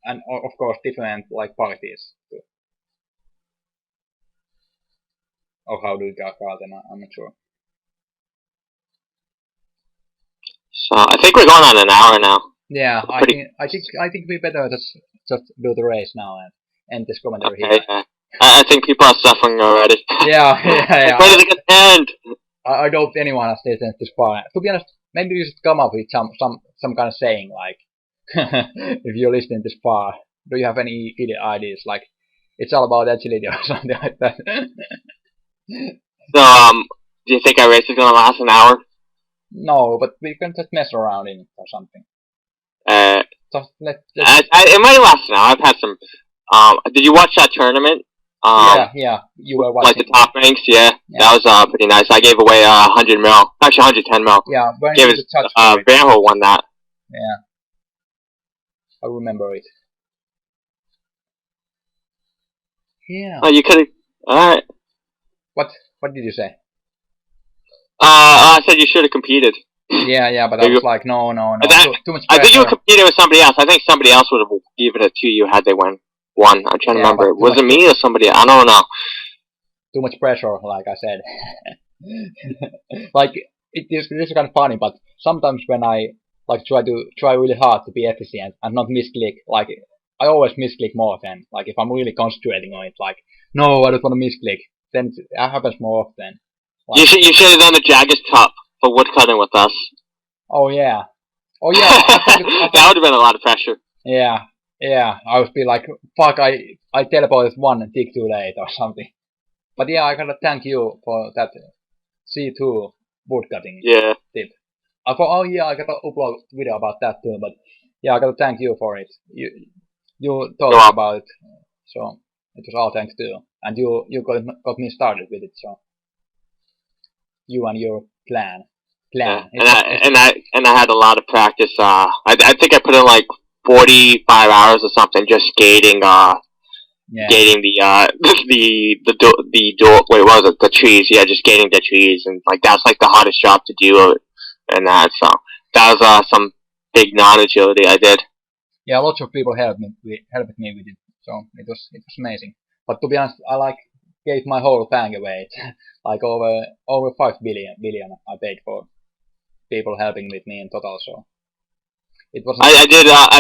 And of course, different, like, parties too. Or how do you call them? I'm not sure. So I think we're going on an hour now. Yeah, I think we better just do the race now and end this commentary here. Yeah. I think people are suffering already. Yeah. When is it gonna end? I don't think anyone has listened this far. To be honest, maybe we should come up with some kind of saying, like, if you're listening this far, do you have any ideas? Like, it's all about agility or something like that. So, do you think our race is gonna last an hour? No, but we can just mess around in it or something. It might last an hour. I've had some. Did you watch that tournament? Yeah, you were watching. Like the top ranks, yeah. That was pretty nice. I gave away 100 mil, actually 110 mil. Yeah, Banho won that. Yeah, I remember it. Yeah. Oh, you could have. All right. What did you say? I said you should have competed. Yeah, but I was like, no. Too much pressure. I think you were competing with somebody else. I think somebody else would have given it to you had they won. I'm trying to remember. Was it me or somebody else? I don't know. Too much pressure, like I said. Like, this is kind of funny, but sometimes when I like try really hard to be efficient and not misclick, like, I always misclick more than, like, if I'm really concentrating on it, like, no, I don't want to misclick, then it happens more often. Like, you should have done the Jaggers Cup for woodcutting with us. Oh yeah. That would have been a lot of pressure. Yeah, I would be like, fuck, I teleported one tick too late or something. But yeah, I gotta thank you for that C2 woodcutting tip. I thought, oh yeah, I gotta upload a video about that too, but yeah, I gotta thank you for it. You talked about it, so it was all thanks to you. And you got me started with it, so you and your plan. Yeah. And I had a lot of practice. I think I put in like 45 hours or something just skating skating the trees. Yeah, just skating the trees, and like that's like the hardest job to do, and that. So that was some big non-agility I did. Yeah, lots of people helped me with it, so it was amazing. But to be honest, I gave my whole bank away, like over 5 billion I paid for people helping with me in total. So it was. I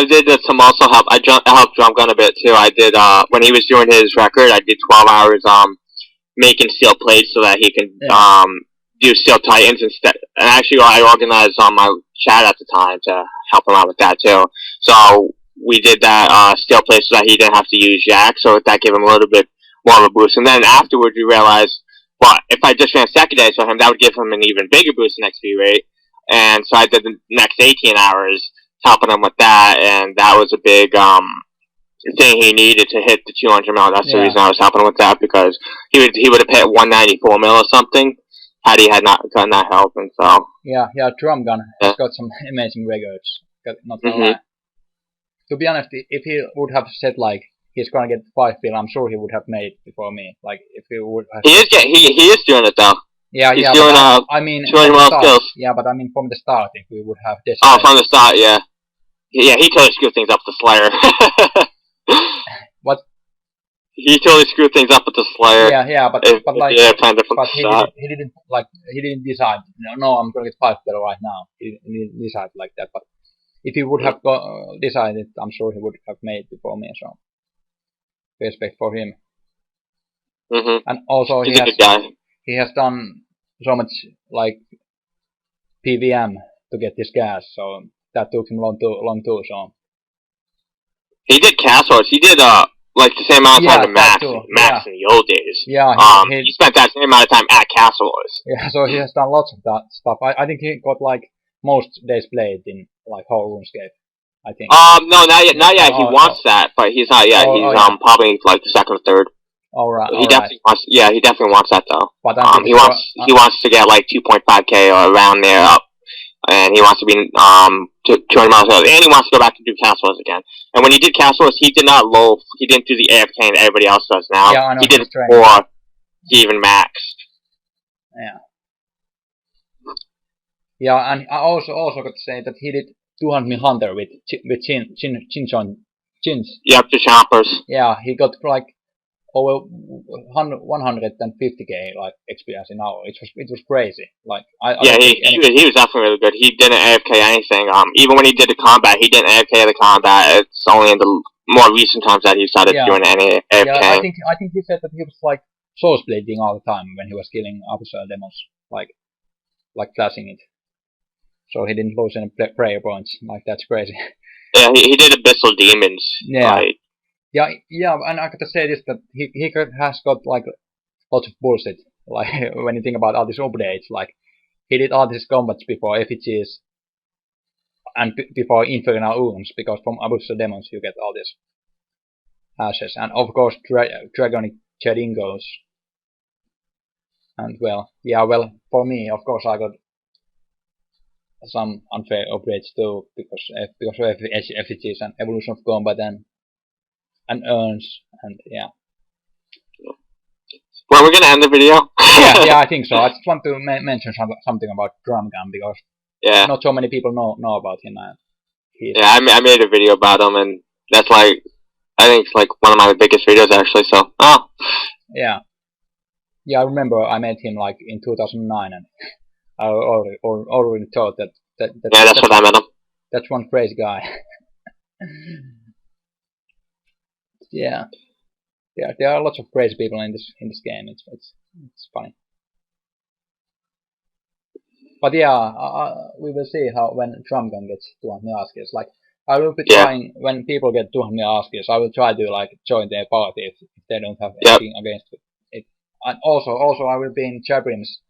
did some also help. I helped Drum Gun a bit too. I did when he was doing his record. I did 12 hours making steel plates so that he can do steel titans instead. And actually, I organized on my chat at the time to help him out with that too. So we did that steel plate so that he didn't have to use Jack. So that gave him a little bit more of a boost. And then afterwards, we realized, well, if I just ran secondary for him, that would give him an even bigger boost in XP rate. And so I did the next 18 hours helping him with that, and that was a big thing he needed to hit the 200 mil. That's the reason I was helping him with that, because he would have hit 194 mil or something had he not gotten that help. And so yeah, Drum Gun has got some amazing records. Not gonna lie. To be honest, if he would have said like he's gonna get 5 bill, I'm sure he would have made before me. Like if he would have. He is doing it though. Yeah, he's yeah. Doing, I mean, 200 mil skills. Yeah, but I mean from the start, if we would have decided. Oh, from the start, yeah. Yeah, he totally screwed things up with the Slayer. What? He totally screwed things up with the Slayer. Yeah, but like, yeah, planned it from but the start. he didn't decide. No, I'm gonna get 5 bill right now. He didn't decide like that. But if he would have decided, I'm sure he would have made before me. So respect for him. And also he's a good guy. He has done so much like PVM to get this gas, so that took him long too. So he did castles. He did like the same amount of time to Max in the old days. Yeah, he spent that same amount of time at Castle Wars. Yeah, so he has done lots of that stuff. I think he got like most days played in like whole RuneScape. I think. No, not yet. He wants that, but he's not yet. He's probably like the second or third. All right. He definitely wants. Yeah, he definitely wants that though. But he wants to get like 2.5k or around there up, and he wants to be 200 miles out, and he wants to go back to do Castles again. And when he did Castles, he did not low. He didn't do the AFK and everybody else does now. Yeah, I know. He did it before he even maxed. Yeah. Yeah, and I also got to say that he did 200 Hunter with Chins. Yep, the choppers. Yeah, he got like over 150k like experience an hour. It was crazy. Like he was definitely really good. He didn't AFK anything. Even when he did the combat, he didn't AFK the combat. It's only in the more recent times that he started doing any AFK. Yeah, I think he said that he was like source blading all the time when he was killing officer demos, like flashing it. So he didn't lose any prayer points. Like that's crazy. Yeah, he did Abyssal Demons. Yeah. Like, Yeah, and I gotta say this, that he has got like lots of bullshit. Like when you think about all these updates, like he did all these combats before effigies and before Infernal Ooms, because from Abyssal Demons you get all these ashes, and of course Dragonic Chadingos. And well, for me, of course, I got some unfair upgrades too, because of effigies and evolution of combat and urns, and yeah. Well, we're gonna end the video. yeah, I think so. I just want to mention something about Drum Gun, because not so many people know about him. I made a video about him, and that's like, I think it's like one of my biggest videos actually. So, yeah, I remember I met him like in 2009, and I already thought that that's when I met him. That's one crazy guy. Yeah, there are lots of crazy people in this game. It's funny. But yeah, we will see how when Drum Gun gets 200 Askies. Like I will be trying when people get 200 Askies. I will try to like join their party if they don't have anything against it. And also I will be in Jabrim's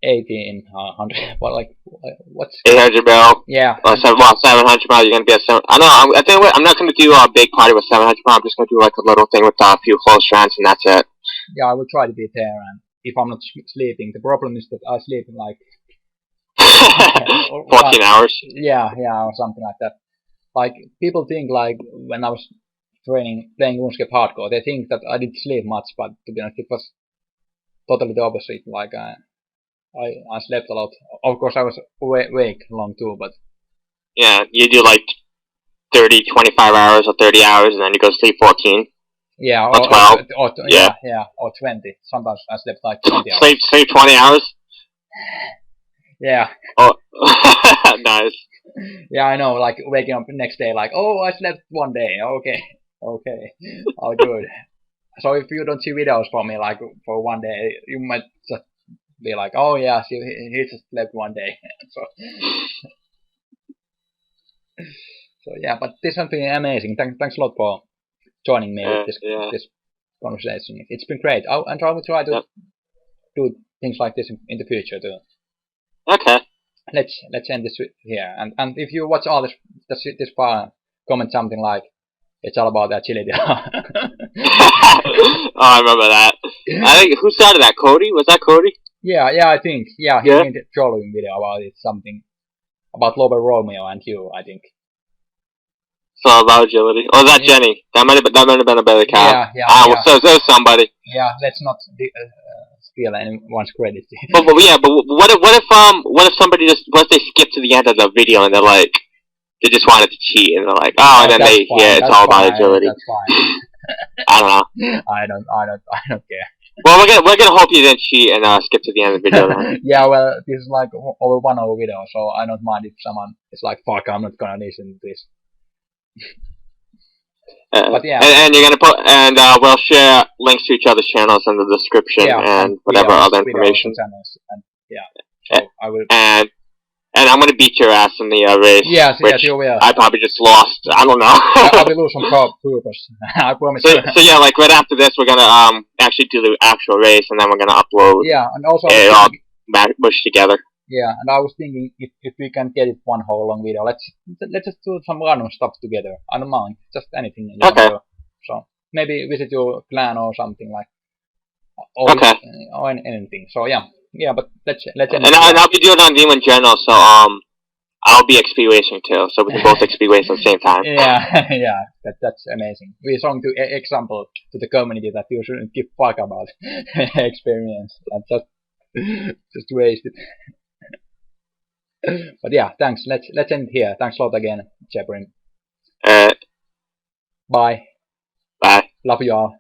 1800. But like what's 800 mil? Yeah. Well, 700 mil. You're gonna be at 7. I know. I think I'm not gonna do a big party with 700 mil. I'm just gonna do like a little thing with a few close friends, and that's it. Yeah, I will try to be there, and if I'm not sleeping, the problem is that I sleep in like 14 hours. Yeah, or something like that. like people think like when I was playing RuneScape hardcore, they think that I didn't sleep much, but to be honest, it was totally the opposite. Like I slept a lot. Of course, I was awake long too, but Yeah, you do like 30, 25 hours or 30 hours, and then you go to sleep 14. yeah, or 12. Yeah, or 20. Sometimes I slept like 20 hours. Sleep 20 hours? Yeah. Oh, nice. Yeah, I know. Like waking up the next day, like, oh, I slept one day. Okay, okay, all good. So if you don't see videos from me like for one day, you might just be like, oh yeah, see, he just slept one day. So yeah, but this has been amazing. Thanks a lot for joining me with this conversation. It's been great. And I will try to do things like this in the future too. Okay. Let's end this here. And if you watch all this far, comment something like it's all about agility. Oh, I remember that. I think who started that? Cody? Was that Cody? Yeah, I think. Yeah, he made a trolling video about it. Something about Lobo Romeo and you, I think. So about agility. Oh, that Jenny. That might have been a better cow. Yeah. So there's somebody. Yeah, let's not steal anyone's credit. but what if somebody what if they skip to the end of the video and they're like they just wanted to cheat and they're like and then it's all about agility. That's fine. I don't know. I don't care. Well, we're gonna hope you didn't cheat and skip to the end of the video then. Yeah, well, this is like over 1 hour video, so I don't mind if someone is like, fuck, I'm not gonna listen to this. But yeah, and you're gonna put we'll share links to each other's channels in the description and whatever other information. And, so I will. And I'm gonna beat your ass in the race. Yes, you will. I probably just lost. I don't know. I will lose some purpose. I promise. So yeah, like right after this, we're gonna actually do the actual race, and then we're gonna upload. Yeah, and also it all mushed together. Yeah, and I was thinking if we can get it one whole long video, let's just do some random stuff together. I don't mind, just anything. Okay. So maybe visit your clan or something like. Or anything. So yeah, but let's. And I'll be doing it on Demon General, so I'll be XP racing too, so we can both XP race at the same time. Yeah, that's amazing. We're showing to example to the community that you shouldn't give fuck about experience and just waste it. But yeah, thanks. Let's end here. Thanks a lot again, Jebrin. Bye. Bye. Love you all.